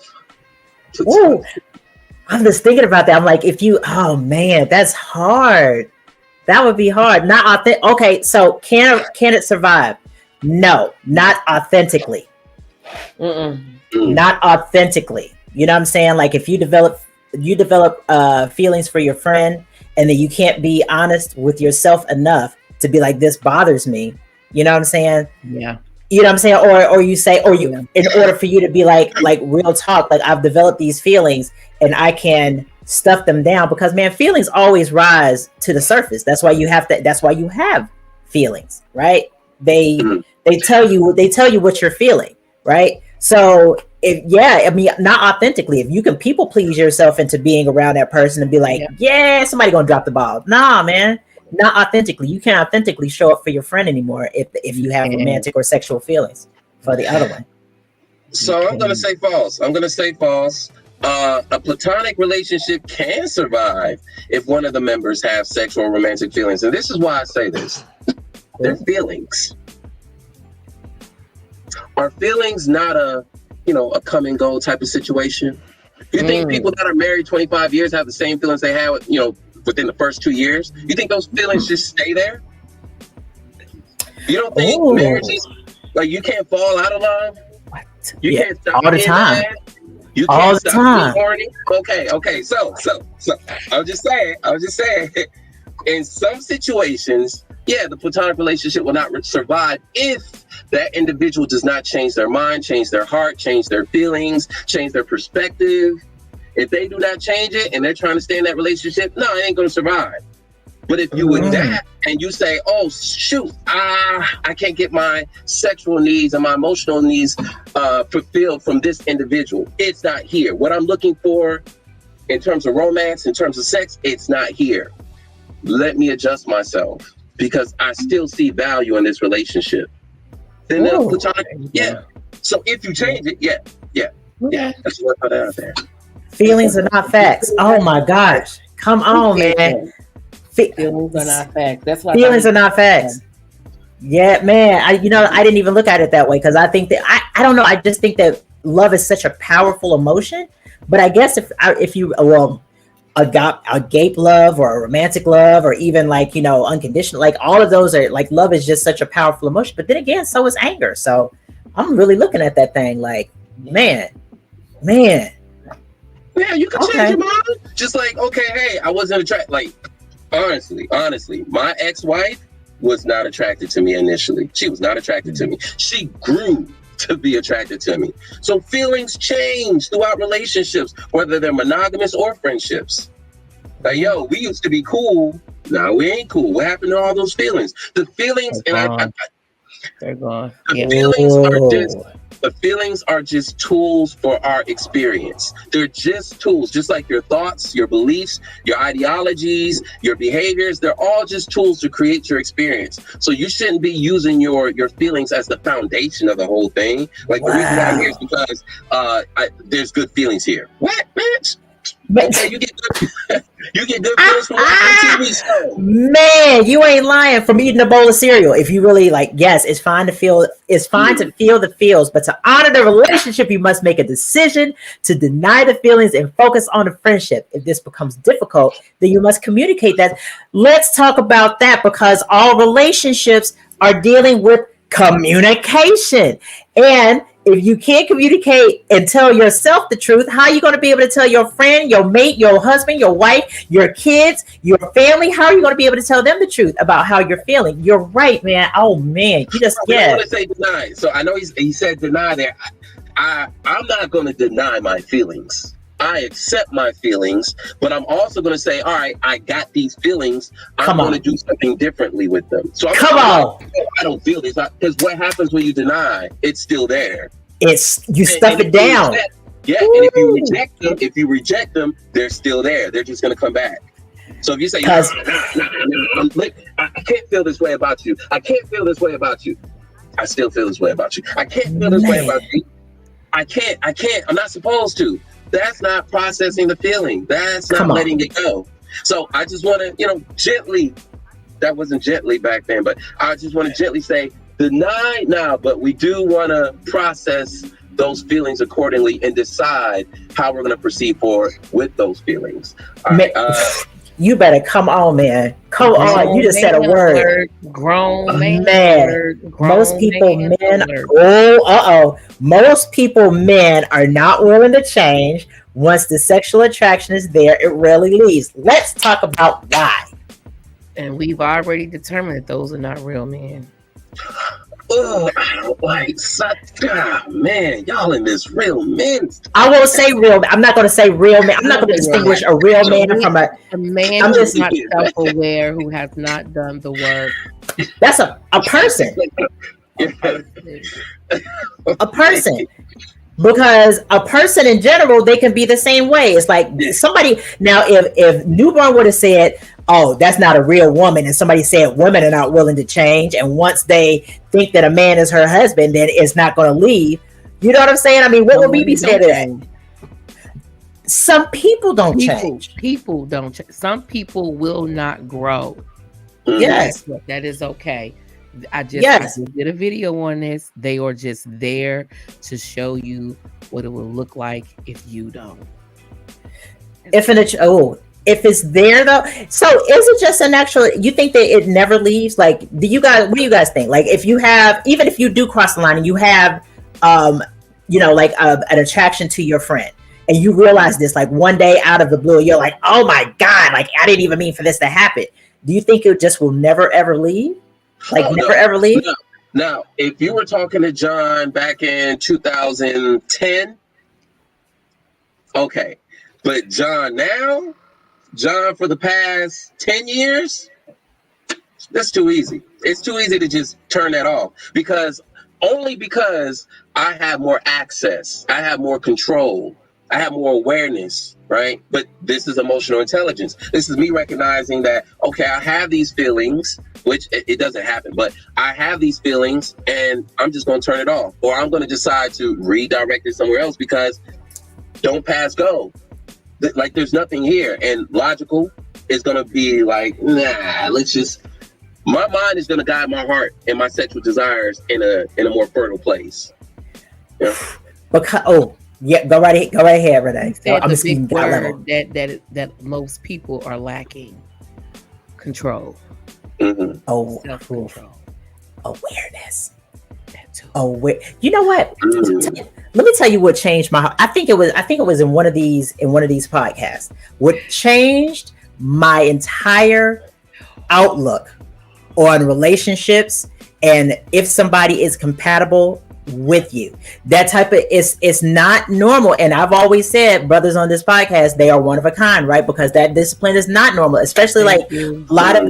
Ooh, I'm just thinking about that. I'm like, if you, oh man, that's hard. That would be hard. Not authentic. Okay, so can it survive? No, not authentically. Not authentically. You know what I'm saying? Like if you develop feelings for your friend, and then you can't be honest with yourself enough to be like, this bothers me. You know what I'm saying? Yeah. You know what I'm saying? Or you say, in order for you to be like real talk, like I've developed these feelings and I can stuff them down, because man, feelings always rise to the surface. That's why you have feelings, right? They tell you what you're feeling, right? So not authentically, if you can people please yourself into being around that person and be like, somebody gonna drop the ball. Nah, man. Not authentically. You can't authentically show up for your friend anymore if you have romantic or sexual feelings for the other one. So I'm going to say false. A platonic relationship can survive if one of the members have sexual or romantic feelings. And this is why I say this. They're feelings. Are feelings not a come and go type of situation? You think people that are married 25 years have the same feelings they had, within the first 2 years? You think those feelings just stay there? You don't think marriage is like you can't fall out of love? What? You can't stop all the time. You can't all the stop time. being horny? Okay. So I was just saying. In some situations, the platonic relationship will not survive if that individual does not change their mind, change their heart, change their feelings, change their perspective. If they do not change it and they're trying to stay in that relationship, no, it ain't going to survive. But if you adapt and you say, oh, shoot, I can't get my sexual needs and my emotional needs fulfilled from this individual. It's not here. What I'm looking for in terms of romance, in terms of sex, it's not here. Let me adjust myself because I still see value in this relationship. Then the platonic, So if you change it, that's what I put out there. Feelings are not facts. Oh my gosh. Come on, man. Feelings are not facts. That's why feelings are not facts. Yeah, man. I didn't even look at it that way, because I think that I don't know. I just think that love is such a powerful emotion. But I guess if you a gape love or a romantic love or even unconditional, like all of those are like, love is just such a powerful emotion. But then again, so is anger. So I'm really looking at that thing like, man. Yeah, you can change your mind. Just like, hey, I wasn't attracted. Like, honestly, my ex-wife was not attracted to me initially. She was not attracted to me. She grew to be attracted to me. So feelings change throughout relationships, whether they're monogamous or friendships. Like, we used to be cool. Now we ain't cool. What happened to all those feelings? The feelings, they're gone. The feelings are just tools for our experience. They're just tools, just like your thoughts, your beliefs, your ideologies, your behaviors. They're all just tools to create your experience. So you shouldn't be using your feelings as the foundation of the whole thing. Like the reason why I'm here is because there's good feelings here. What, bitch? Okay, you get good feelings from watching TV show. Man, you ain't lying from eating a bowl of cereal. If you really yes, it's fine to feel the feels, but to honor the relationship, you must make a decision to deny the feelings and focus on the friendship. If this becomes difficult, then you must communicate that. Let's talk about that, because all relationships are dealing with communication. And if you can't communicate and tell yourself the truth, how are you going to be able to tell your friend, your mate, your husband, your wife, your kids, your family? How are you going to be able to tell them the truth about how you're feeling? You're right, man. Oh man, you just I want to say deny. So I know he said deny there. I'm not going to deny my feelings. I accept my feelings, but I'm also going to say, all right, I got these feelings. I'm going to do something differently with them. So I don't feel this, because what happens when you deny? It's still there. You stuff it down. And if you reject them, they're still there. They're just going to come back. So if you say, I can't feel this way about you. I can't feel this way about you. I still feel this way about you. I can't feel this way about you. I can't. I'm not supposed to. That's not processing the feeling. That's not letting it go. So I just want to, gently, that wasn't gently back then, but I just want to gently say, deny now, but we do want to process those feelings accordingly and decide how we're going to proceed forward with those feelings. All right, you better come on, man. Come on. You just said a word. Grown man. Most people, men are not willing to change. Once the sexual attraction is there, it rarely leaves. Let's talk about why. And we've already determined that those are not real men. Man, y'all in this real men. I won't say real. I'm not going to say real man. I'm not going to distinguish a real man from a man who's not self-aware, who has not done the work. That's a person. A person. Because a person in general, they can be the same way. It's like somebody, now if Newborn would have said, oh, that's not a real woman, and somebody said women are not willing to change, and once they think that a man is her husband, then it's not going to leave. You know what I'm saying? I mean, what would we be saying to that? Some people don't change. People don't change. Some people will not grow. Yes. That is okay. I just did a video on this. They are just there to show you what it will look like if you don't. If it's there though, so is it just a natural? You think that it never leaves? Like, what do you guys think? Like, if you have, even if you do cross the line and you have, an attraction to your friend, and you realize this, like one day out of the blue, you're like, oh my God, like I didn't even mean for this to happen. Do you think it just will never ever leave? Ever leave? No. If you were talking to John back in 2010, okay. But John for the past 10 years, that's too easy. It's too easy to just turn that off because I have more access. I have more control. I have more awareness, right? But this is emotional intelligence. This is me recognizing that, okay, I have these feelings, which it doesn't happen, but I have these feelings and I'm just going to turn it off, or I'm going to decide to redirect it somewhere else because don't pass go. Like there's nothing here. And logical is going to be like, nah, my mind is going to guide my heart and my sexual desires in a more fertile place. Yeah. Go right ahead, Renee. I'm the big word that most people are lacking: control. Mm-hmm. Self-control, awareness. You know what? Let me tell you what changed my. I think it was in one of these podcasts. What changed my entire outlook on relationships and if somebody is compatible with you, that type of it's not normal. And I've always said, brothers on this podcast, they are one of a kind, right? Because that discipline is not normal, especially like a lot of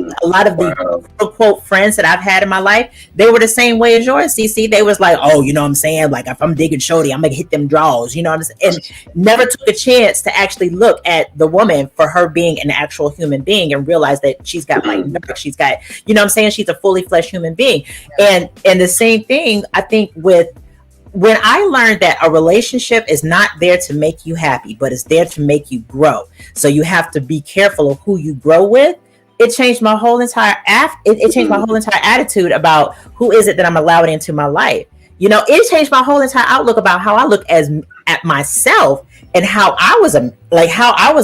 the quote unquote friends that I've had in my life. They were the same way as yours, CC. They was like, oh, you know what I'm saying? Like if I'm digging shorty, I'm gonna hit them draws, you know what I'm saying? And never took a chance to actually look at the woman for her being an actual human being and realize that she's got like nerves, she's got, you know what I'm saying? She's a fully fleshed human being. And the same thing, I think, with when I learned that a relationship is not there to make you happy, but it's there to make you grow. So you have to be careful of who you grow with. It changed my whole entire it changed my whole entire attitude about who is it that I'm allowing into my life. You know, it changed my whole entire outlook about how I look at myself and how I was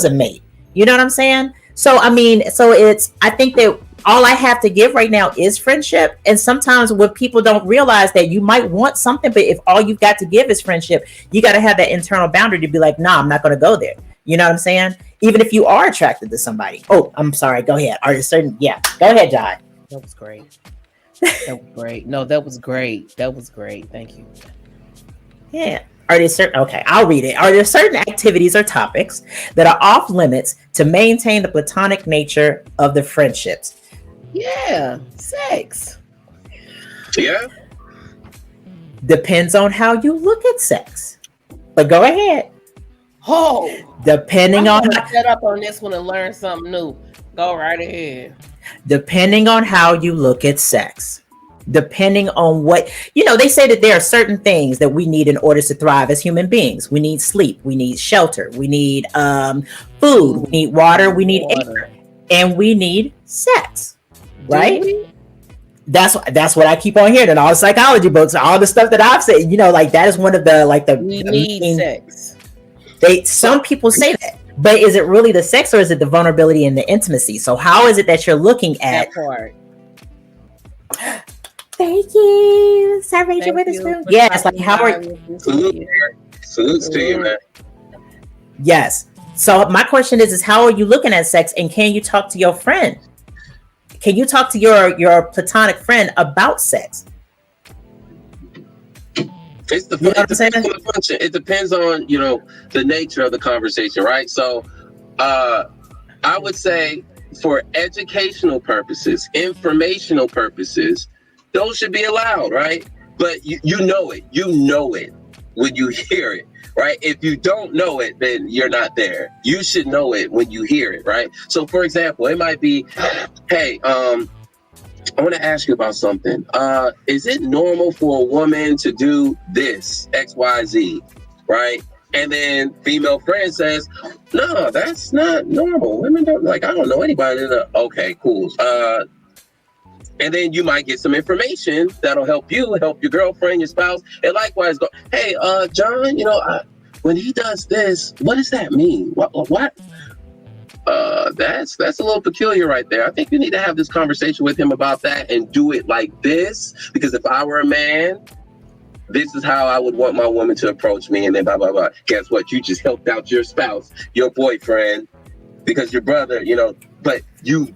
a mate. You know what I'm saying? So I mean, I think that all I have to give right now is friendship. And sometimes when people don't realize that you might want something, but if all you've got to give is friendship, you got to have that internal boundary to be like, nah, I'm not going to go there. You know what I'm saying? Even if you are attracted to somebody. Oh, I'm sorry. Go ahead. Are there certain? Yeah. Go ahead, John. That was great. That was great. No, that was great. That was great. Thank you. Yeah. Are there certain? Okay, I'll read it. Are there certain activities or topics that are off limits to maintain the platonic nature of the friendships? Yeah, sex. Yeah. Depends on how you look at sex. But go ahead. Oh, Depending I'm on gonna set up on this one and learn something new. Go right ahead. depending on how you look at sex. Depending on what, they say that there are certain things that we need in order to thrive as human beings. We need sleep, we need shelter, we need food, we need water, we need air, and we need sex. Right? That's what I keep on hearing in all the psychology books, all the stuff that I've said. Like that is one of the we need sex. Some people say that, but is it really the sex or is it the vulnerability and the intimacy? So how is it that you're looking at that part? Thank you, Sarah Rachel Witherspoon. Yes, like how are Salutes to you, man. Yes. So my question is how are you looking at sex, and can you talk to your friend? Can you talk to your platonic friend about sex? It depends on the nature of the conversation, right? So I would say for educational purposes, informational purposes, those should be allowed, right? But you know it when you hear it, right? If you don't know it, then you're not there. You should know it when you hear it, right? So for example, it might be, hey, I want to ask you about something. Is it normal for a woman to do this, X, Y, Z, right? And then female friend says, no, that's not normal. Women don't, I don't know anybody that, okay, cool. And then you might get some information that'll help you, help your girlfriend, your spouse, and likewise go, hey, John, when he does this, what does that mean? What? That's a little peculiar right there. I think you need to have this conversation with him about that and do it like this, because if I were a man, this is how I would want my woman to approach me, and then blah, blah, blah. Guess what? You just helped out your spouse, your boyfriend, because your brother, but you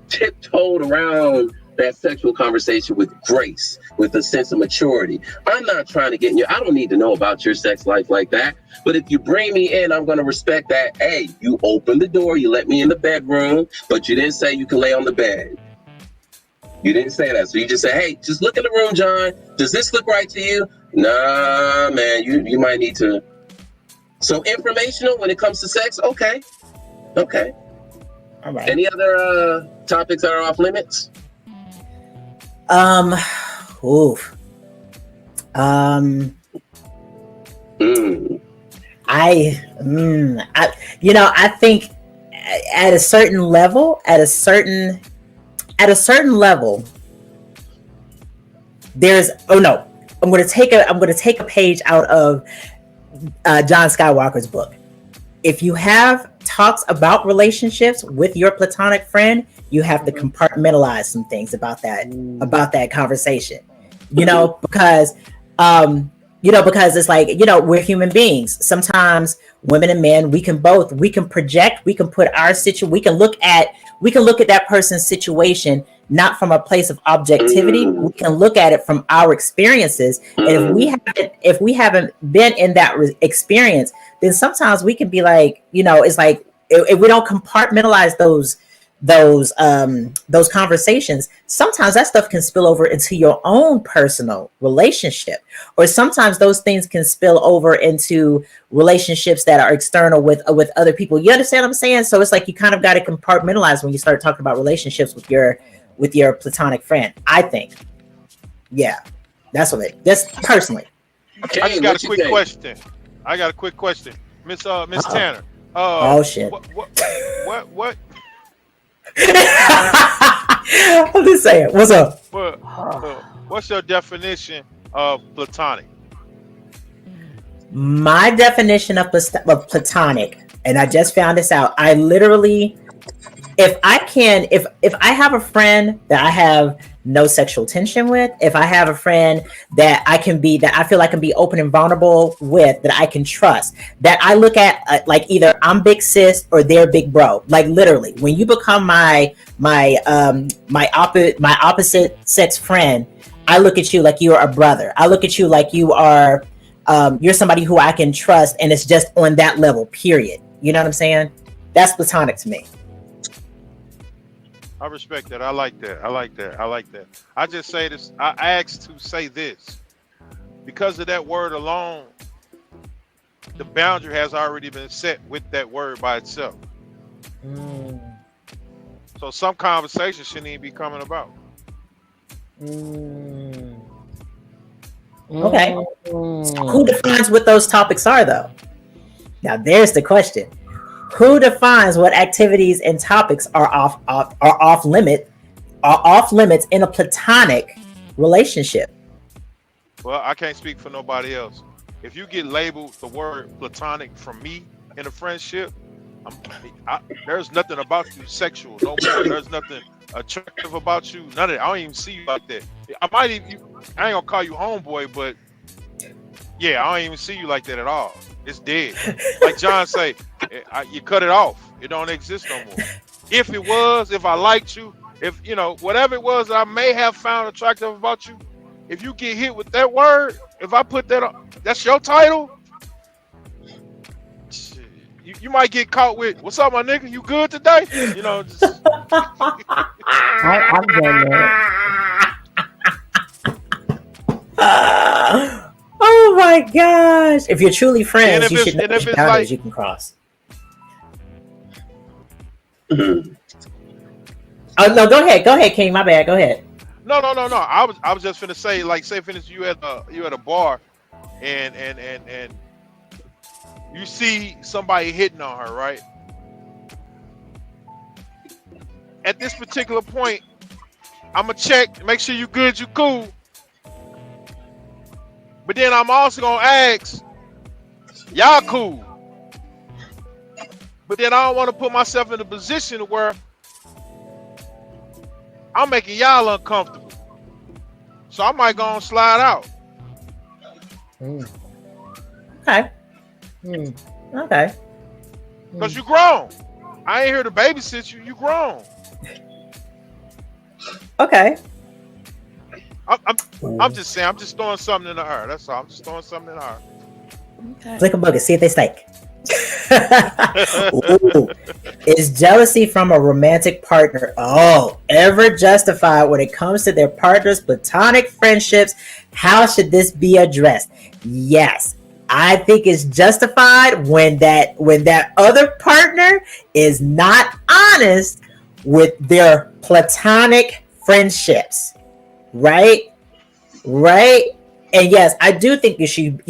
tiptoed around that sexual conversation with grace, with a sense of maturity. I'm not trying to get in I don't need to know about your sex life like that. But if you bring me in, I'm going to respect that. Hey, you opened the door, you let me in the bedroom, but you didn't say you can lay on the bed. You didn't say that. So you just say, hey, just look in the room, John. Does this look right to you? Nah, man, you might need to. So informational when it comes to sex? Okay. All right. Any other topics that are off limits? I think at a certain level, there's I'm going to take a page out of John Skywalker's book. If you have talks about relationships with your platonic friend, you have to compartmentalize some things about that conversation, because it's like, we're human beings. Sometimes women and men, we can project, we can put our situation, we can look at that person's situation, not from a place of objectivity. We can look at it from our experiences. And if we haven't been in that experience, then sometimes we can be like, it's like, if we don't compartmentalize those conversations, sometimes that stuff can spill over into your own personal relationship, or sometimes those things can spill over into relationships that are external with other people. You understand what I'm saying? So it's like you kind of got to compartmentalize when you start talking about relationships with your platonic friend, I think. Yeah, that's personally. I just got a quick question. Miss Tanner. Oh shit. What? I'm just saying. What's up? What's your definition of platonic? My definition of platonic, and I just found this out. I literally, if I have a friend that I have no sexual tension with, if I have a friend that I feel I can be open and vulnerable with, that I can trust, that I look at like either I'm big sis or they're big bro. Like literally, when you become my opposite sex friend, I look at you like you are a brother. I look at you like you're somebody who I can trust, and it's just on that level, period. You know what I'm saying? That's platonic to me. I respect that. I like that. I like that. I like that. I just say this. I asked to say this because of that word alone. The boundary has already been set with that word by itself. So some conversation shouldn't even be coming about. Okay. So who defines what those topics are, though? Now, there's the question. Who defines what activities and topics are off limits in a platonic relationship? Well, I can't speak for nobody else. If you get labeled the word platonic from me in a friendship, there's nothing about you sexual no more. There's nothing attractive about you. None of that. I don't even see you like that. I ain't gonna call you homeboy, but yeah, I don't even see you like that at all. It's dead. Like John say, you cut it off. It don't exist no more. If I liked you, if whatever it was that I may have found attractive about you, if you get hit with that word, if I put that on, that's your title. You might get caught with, "What's up, my nigga? You good today?" Just... I've done that. Oh my gosh! If you're truly friends, you should know which boundaries you can cross. Oh no, go ahead, King. My bad. Go ahead. No. I was just finna say, like, say, for instance, you at a bar, and you see somebody hitting on her, right? At this particular point, I'ma check, make sure you good, you cool. But then I'm also gonna ask, y'all cool? But then I don't want to put myself in a position where I'm making y'all uncomfortable. So I might go and slide out. Okay. Okay. Because you grown. I ain't here to babysit you. You grown. Okay. I'm just saying. I'm just throwing something in the air. That's all. I'm just throwing something in the air. Okay. Flick a bucket. See if they stink. Ooh. Is jealousy from a romantic partner ever justified when it comes to their partner's platonic friendships? How should this be addressed? Yes. I think it's justified when that other partner is not honest with their platonic friendships. Right? And yes, I do think you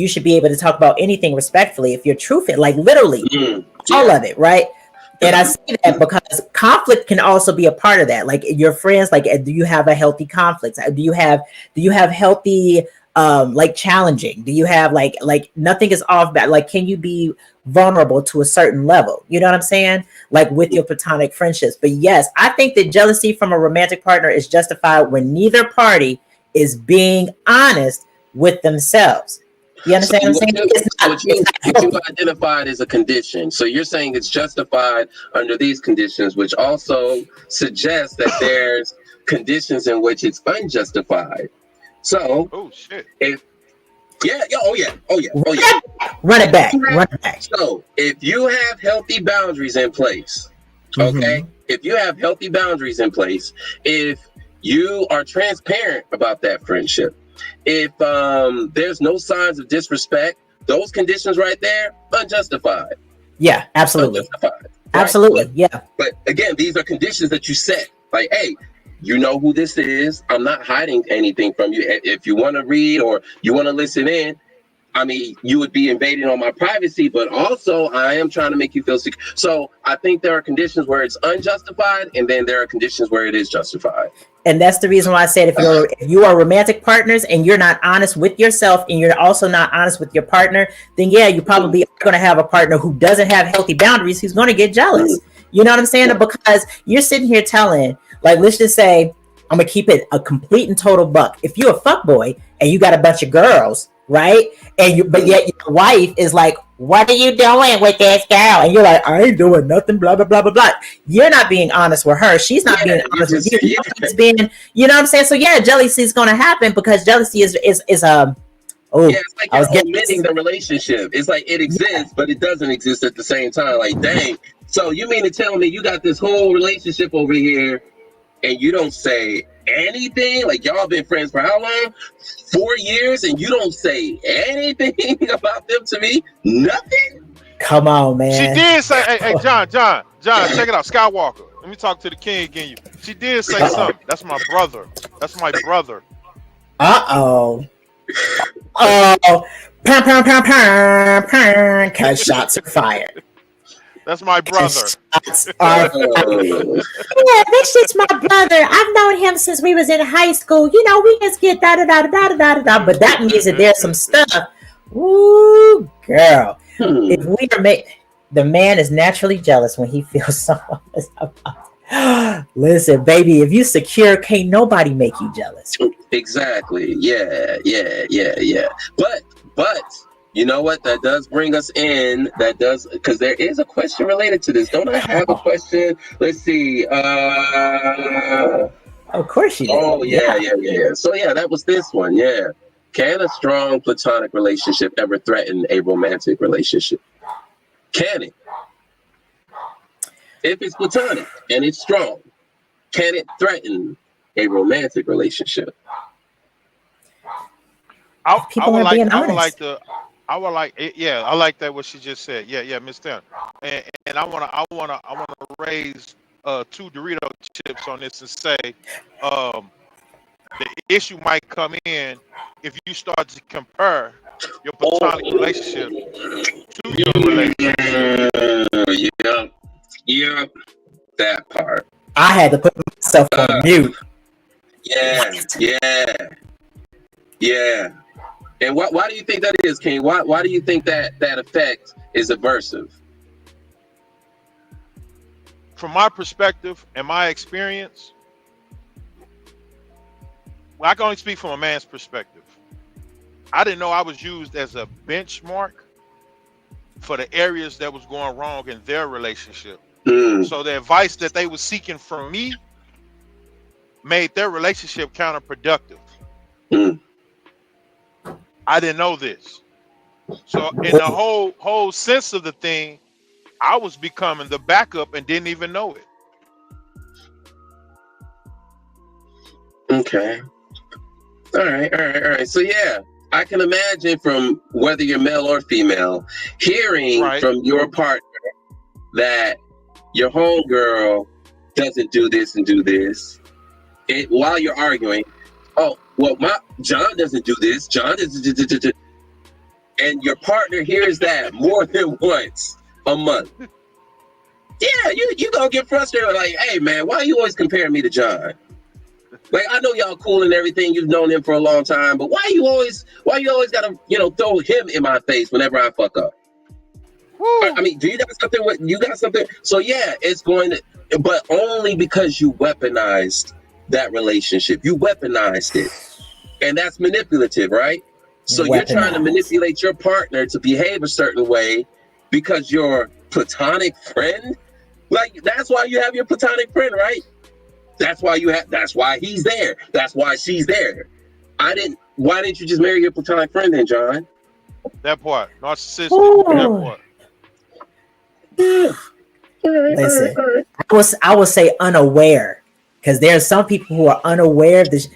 should be able to talk about anything respectfully if you're truthful, like literally all of it, right? And I say that because conflict can also be a part of that. Like your friends, like, do you have a healthy conflict? Do you have healthy like challenging? Do you have like nothing is off bad? Like, can you be vulnerable to a certain level? You know what I'm saying? Like with your platonic friendships. But yes, I think that jealousy from a romantic partner is justified when neither party is being honest with themselves. You understand what I'm saying? What you identified as a condition. So you're saying it's justified under these conditions, which also suggests that there's conditions in which it's unjustified. So, Run it back. So, if you have healthy boundaries in place, okay? If you have healthy boundaries in place, if you are transparent about that friendship, if there's no signs of disrespect, those conditions right there, unjustified. Yeah, absolutely. Unjustified, right? Absolutely, yeah. But again, these are conditions that you set. Like, hey, you know who this is. I'm not hiding anything from you. If you want to read or you want to listen in, I mean, you would be invading on my privacy, but also I am trying to make you feel secure. So I think there are conditions where it's unjustified, and then there are conditions where it is justified. And that's the reason why I said if you are romantic partners and you're not honest with yourself and you're also not honest with your partner, then yeah, you probably are going to have a partner who doesn't have healthy boundaries who's going to get jealous. You know what I'm saying? Because you're sitting here telling, like, let's just say, I'm gonna keep it a complete and total buck. If you're a fuckboy and you got a bunch of girls, right? But yet your wife is like, what are you doing with this girl? And you're like, I ain't doing nothing, blah, blah, blah, blah, blah. You're not being honest with her. She's not being honest with you. It's being, you know what I'm saying? So yeah, jealousy is gonna happen because jealousy is it's like you're omitting the relationship. It's like it exists, but it doesn't exist at the same time. Like, dang. So you mean to tell me you got this whole relationship over here and you don't say anything? Like, y'all been friends for how long? 4 years, and you don't say anything about them to me? Nothing? Come on, man. She did say, hey, John, check it out. Skywalker. Let me talk to the king again. She did say something. That's my brother. Uh-oh. Oh, pam, pam, pam, pam, pam, because shots are fired. That's my brother. Shots are fired. Yeah, this shit's my brother. I've known him since we was in high school. You know, we just get da-da-da-da-da-da-da. But that means that there's some stuff. Ooh, girl. If we are the man is naturally jealous when he feels someone is about. Listen, baby, if you secure, can't nobody make you jealous. Exactly. Yeah. But you know what? That does bring us in. That does, because there is a question related to this. Don't I have a question? Let's see. Of course you do. Oh yeah. So yeah, that was this one. Yeah. Can a strong platonic relationship ever threaten a romantic relationship? Can it? If it's platonic and it's strong, can it threaten a romantic relationship? I like that what she just said. Yeah, Miss Ten. And I wanna raise 2 Dorito chips on this and say, the issue might come in if you start to compare your platonic relationship to your relationship. Yeah, that part. I had to put myself on mute. Yeah. And why do you think that is, King? Why do you think that effect is aversive? From my perspective and my experience, well, I can only speak from a man's perspective. I didn't know I was used as a benchmark for the areas that was going wrong in their relationship. So the advice that they were seeking from me made their relationship counterproductive. I didn't know this. So in the whole sense of the thing, I was becoming the backup and didn't even know it. Okay. All right. So yeah, I can imagine from whether you're male or female, hearing from your partner that your homegirl doesn't do this and do this, while you're arguing. Oh, well, John doesn't do this. John doesn't. And your partner hears that more than once a month. Yeah, you gonna get frustrated. Like, hey man, why are you always comparing me to John? Like, I know y'all cool and everything. You've known him for a long time, but why you always gotta throw him in my face whenever I fuck up? Woo. I mean, do you got something? You got something? So yeah, it's going to, but only because you weaponized that relationship. You weaponized it, and that's manipulative, right? So you're trying to manipulate your partner to behave a certain way because your platonic friend, like, that's why you have your platonic friend, right? That's why he's there. That's why she's there. Why didn't you just marry your platonic friend then, John? That part. Narcissistic. That part. Listen, I would say unaware, because there's some people who are unaware of this.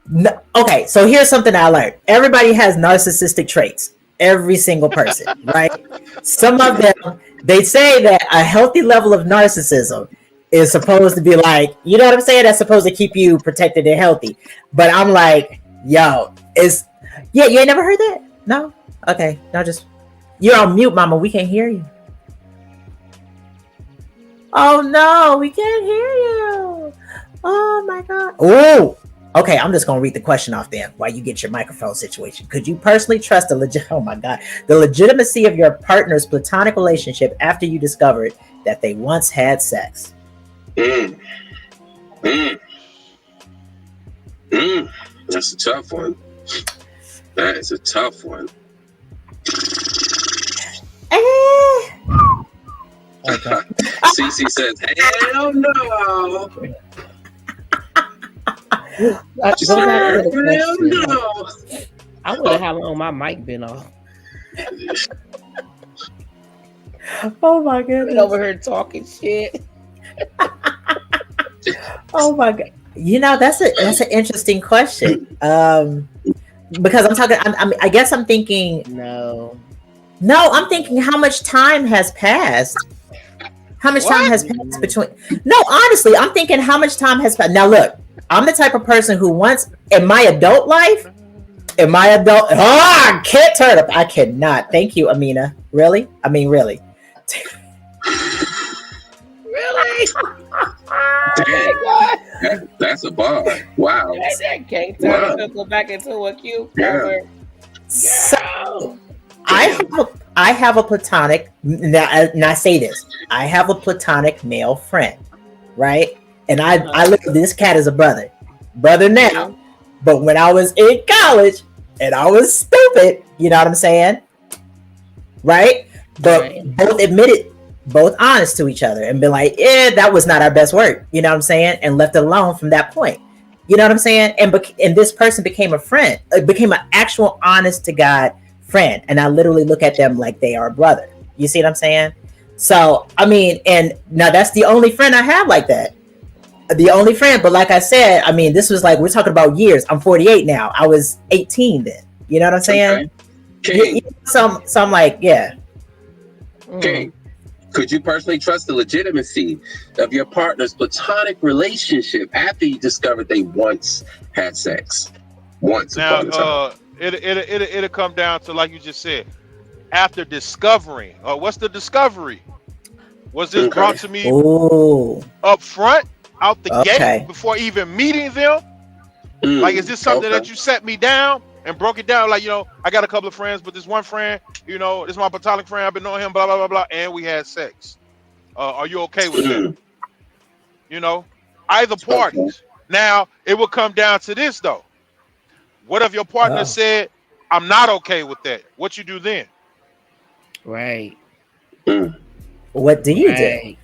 No, okay, so here's something I learned. Everybody has narcissistic traits. Every single person, right? Some of them, they say that a healthy level of narcissism is supposed to be like, you know what I'm saying? That's supposed to keep you protected and healthy. But I'm like, yo, you ain't never heard that? No? Okay, no, just, you're on mute, mama. We can't hear you. Oh no, we can't hear you. Oh my God. Oh, Okay, I'm just gonna read the question off then while you get your microphone situation. Could you personally trust the legitimacy of your partner's platonic relationship after you discovered that they once had sex? Mm. That's a tough one. That is a tough one. Okay. CC says, hell no. Just hell no. I wonder how long my mic been off. Oh my goodness. Over here talking shit. Oh my god. You know, that's an interesting question. Because I guess I'm thinking No, I'm thinking how much time has passed. How much time has passed between? No, honestly, I'm thinking how much time has passed. Now, look, I'm the type of person who once in my adult life, I can't turn up. I cannot. Thank you, Amina. Really? I mean, really. really? Dang, that's a bar. Wow. That can't turn the circle back into a cucumber. Yeah. So, I have a platonic. Now I say this. I have a platonic male friend, right? And I look at this cat as a brother now. But when I was in college and I was stupid, you know what I'm saying? Right? But both admitted, both honest to each other and been like, yeah, that was not our best work. You know what I'm saying? And left it alone from that point. You know what I'm saying? And this person became a friend. It became an actual honest to God friend. And I literally look at them like they are a brother. You see what I'm saying? So, I mean, and now that's the only friend I have like that. The only friend. But like I said, I mean, this was like, we're talking about years. I'm 48 now. I was 18 then. You know what I'm saying? Okay. So I'm like, yeah. Okay. Could you personally trust the legitimacy of your partner's platonic relationship after you discovered they once had sex? Once upon a time. It'll come down to, like you just said, after discovering. What's the discovery? Was this brought to me up front, out the gate, before even meeting them? Like, is this something that you set me down and broke it down? Like, you know, I got a couple of friends, but this one friend, you know, this is my platonic friend. I've been knowing him, blah, blah, blah, blah, and we had sex. Are you okay with that? You know, either parties. Now, it will come down to this, though. What if your partner said, I'm not okay with that? What you do then? Right. What do you do?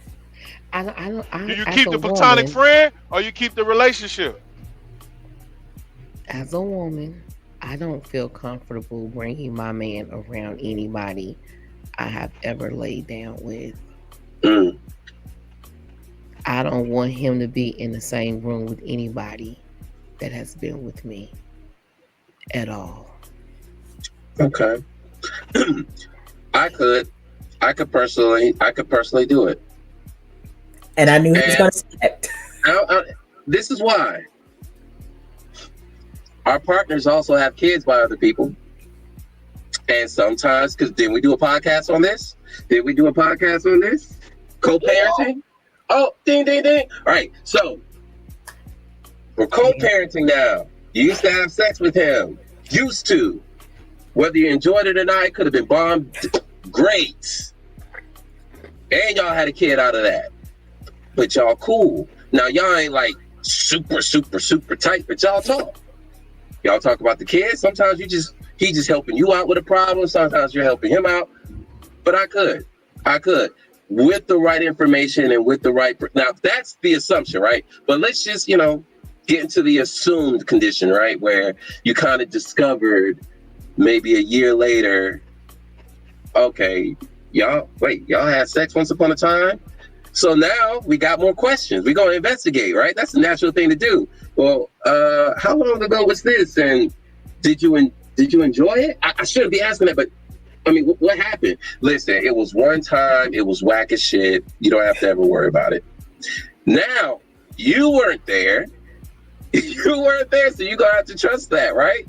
Do you keep the platonic friend or you keep the relationship? As a woman, I don't feel comfortable bringing my man around anybody I have ever laid down with. I don't want him to be in the same room with anybody that has been with me at all. Okay. I could personally do it. And I knew he was going to say that. This is why. Our partners also have kids by other people. And sometimes, because didn't we do a podcast on this? Co-parenting? Oh, ding, ding, ding. All right, so we're co-parenting now. You used to have sex with him. Used to. Whether you enjoyed it or not, it could have been bombed. Great. And y'all had a kid out of that. But y'all cool. Now, y'all ain't like super, super, super tight, but y'all talk. Y'all talk about the kids. Sometimes he just helping you out with a problem. Sometimes you're helping him out. But I could. With the right information and with the right... Now, that's the assumption, right? But let's just, get into the assumed condition, right? Where you kind of discovered maybe a year later, okay, y'all had sex once upon a time? So now we got more questions. We're going to investigate, right? That's the natural thing to do. Well, how long ago was this? And did you enjoy it? I shouldn't be asking that, but I mean, what happened? Listen, it was one time. It was whack as shit. You don't have to ever worry about it. Now, you weren't there. So you're going to have to trust that, right?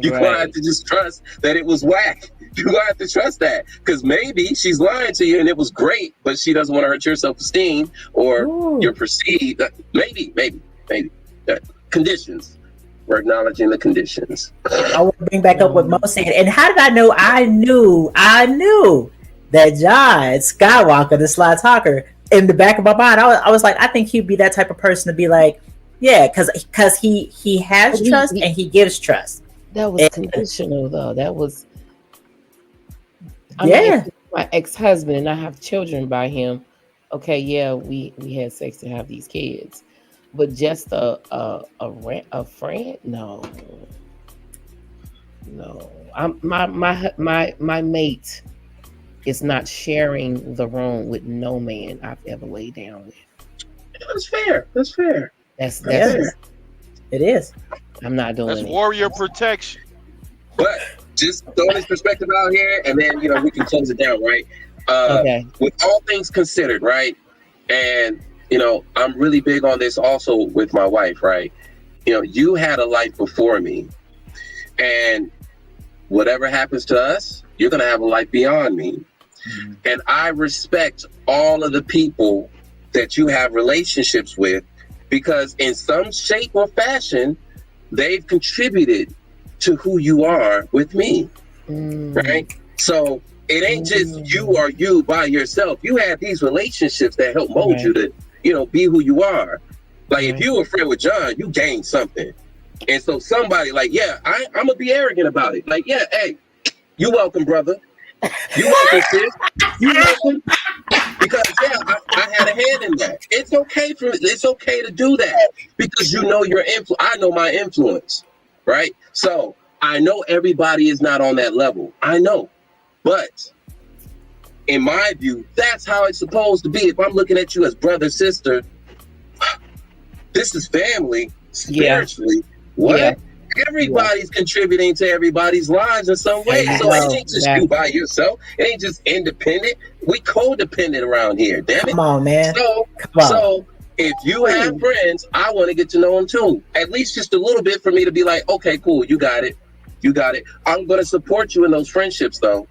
You're going to have to just trust that it was whack. You're going to have to trust that. Because maybe she's lying to you and it was great, but she doesn't want to hurt your self-esteem or your perceived... Maybe. Conditions. We're acknowledging the conditions. I want to bring back up what Mo said. And how did I know? I knew that John Skywalker, the Sly Talker, in the back of my mind, I was like, I think he'd be that type of person to be like, yeah, because he has trust and he gives trust. That was conditional, though. That was, my ex-husband, and I have children by him. Okay, yeah, we had sex to have these kids, but just a friend, no. My mate is not sharing the room with no man I've ever laid down with. That's fair. That's fair. That's fair. It is. I'm not doing That's it. warrior protection. But just throwing this perspective out here, and then we can close it down, right? Okay. With all things considered, right? And I'm really big on this also with my wife, right? You had a life before me, and whatever happens to us, you're gonna have a life beyond me. Mm-hmm. And I respect all of the people that you have relationships with, because in some shape or fashion, they've contributed to who you are with me, right? So it ain't just you or you by yourself. You have these relationships that help mold you to, be who you are. Like if you were a friend with John, you gained something. And so somebody like, I'm gonna be arrogant about it. Like, hey, you welcome, brother. You welcome, sis. You welcome. Because I had a hand in that. It's okay to do that because your influence. I know my influence, right? So I know everybody is not on that level. I know, but in my view, that's how it's supposed to be. If I'm looking at you as brother, sister, this is family spiritually. What? Yeah. Everybody's contributing to everybody's lives in some way. So it ain't just you by yourself. It ain't just independent. We codependent around here. Damn it. Come on, man. So if you have friends, I want to get to know them too. At least just a little bit for me to be like, okay, cool, you got it. I'm going to support you in those friendships, though.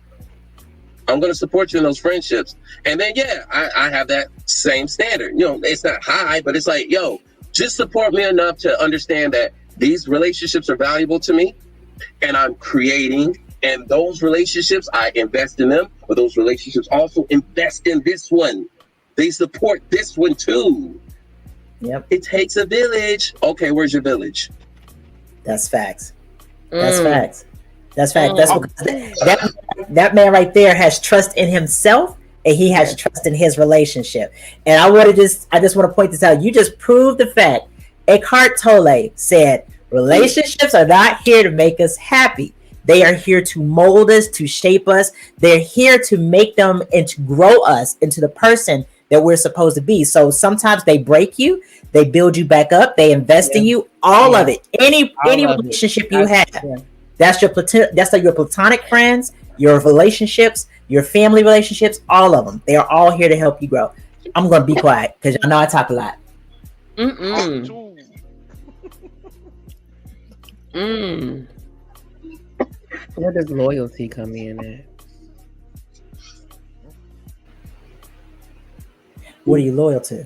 I'm going to support you in those friendships. And then, I have that same standard. It's not high, but it's like, just support me enough to understand that these relationships are valuable to me, and I'm creating, and those relationships, I invest in them, but those relationships also invest in this one. They support this one too. Yep. It takes a village. Okay, where's your village? That's facts. That's facts. That's fact. That's because that man right there has trust in himself, and he has trust in his relationship. And I just want to point this out. You just proved the fact. Eckhart Tolle said, relationships are not here to make us happy. They are here to mold us, to shape us. They're here to make them and to grow us into the person that we're supposed to be. So sometimes they break you, they build you back up, they invest in you, all of it. Any relationship you have. That's your platonic friends, your relationships, your family relationships, all of them. They are all here to help you grow. I'm going to be quiet because I know I talk a lot. Where does loyalty come in at? What are you loyal to?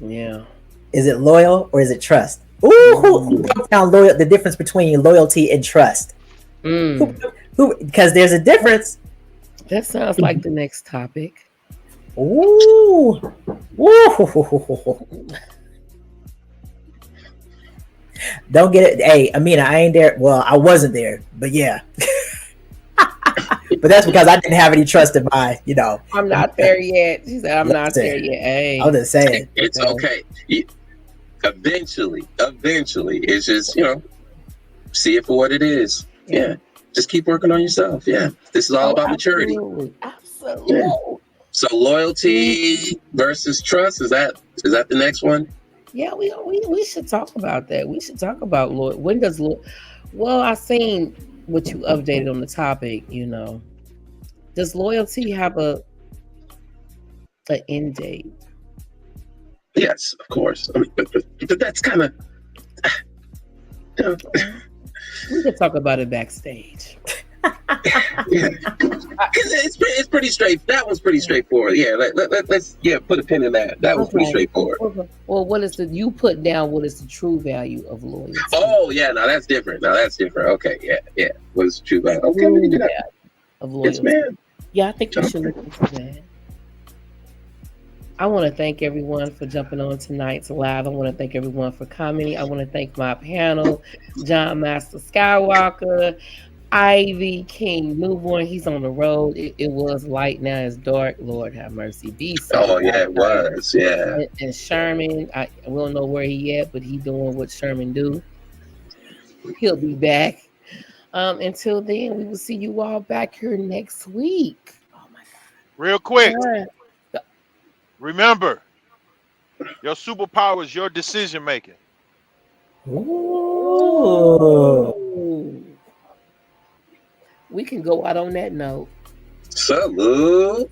Yeah. Is it loyal or is it trust? Who found loyal? The difference between loyalty and trust. Because there's a difference. That sounds like the next topic. Ooh. Don't get it. Hey, Amina, I ain't there. Well, I wasn't there, but yeah. But that's because I didn't have any trust in my, I'm not there yet. She said, I'm not there yet. Hey. I'm just saying. It's okay. Eventually, it's just, see it for what it is. Yeah. Just keep working on yourself. Yeah. This is all about maturity. Absolutely. Yeah. So loyalty versus trust, is that the next one? Yeah, we should talk about that. We should talk about loyalty. When does well, I seen what you updated on the topic, Does loyalty have an end date? Yes, of course. I mean, but that's kind of We could talk about it backstage. Yeah. It's pretty straight. That was pretty straightforward. Yeah, let's put a pin in that. That was pretty straightforward. Okay. Well, you put down? What is the true value of loyalty? Oh yeah, now that's different. Okay, yeah. What is the true value? Okay, we can do that. Of loyalty. Yes, ma'am. Yeah, I think we should look into that. I want to thank everyone for jumping on tonight's live. I want to thank everyone for commenting. I want to thank my panel, John Master Skywalker, Ivy, King Newborn. He's on the road. It was light, now it's dark. Lord have mercy. Be so. Oh yeah, it was. Yeah. And Sherman, we don't know where he at, but he doing what Sherman do. He'll be back. Until then, we will see you all back here next week. Oh my God. Real quick. Remember, your superpower is your decision making. Ooh. We can go out on that note. Salute.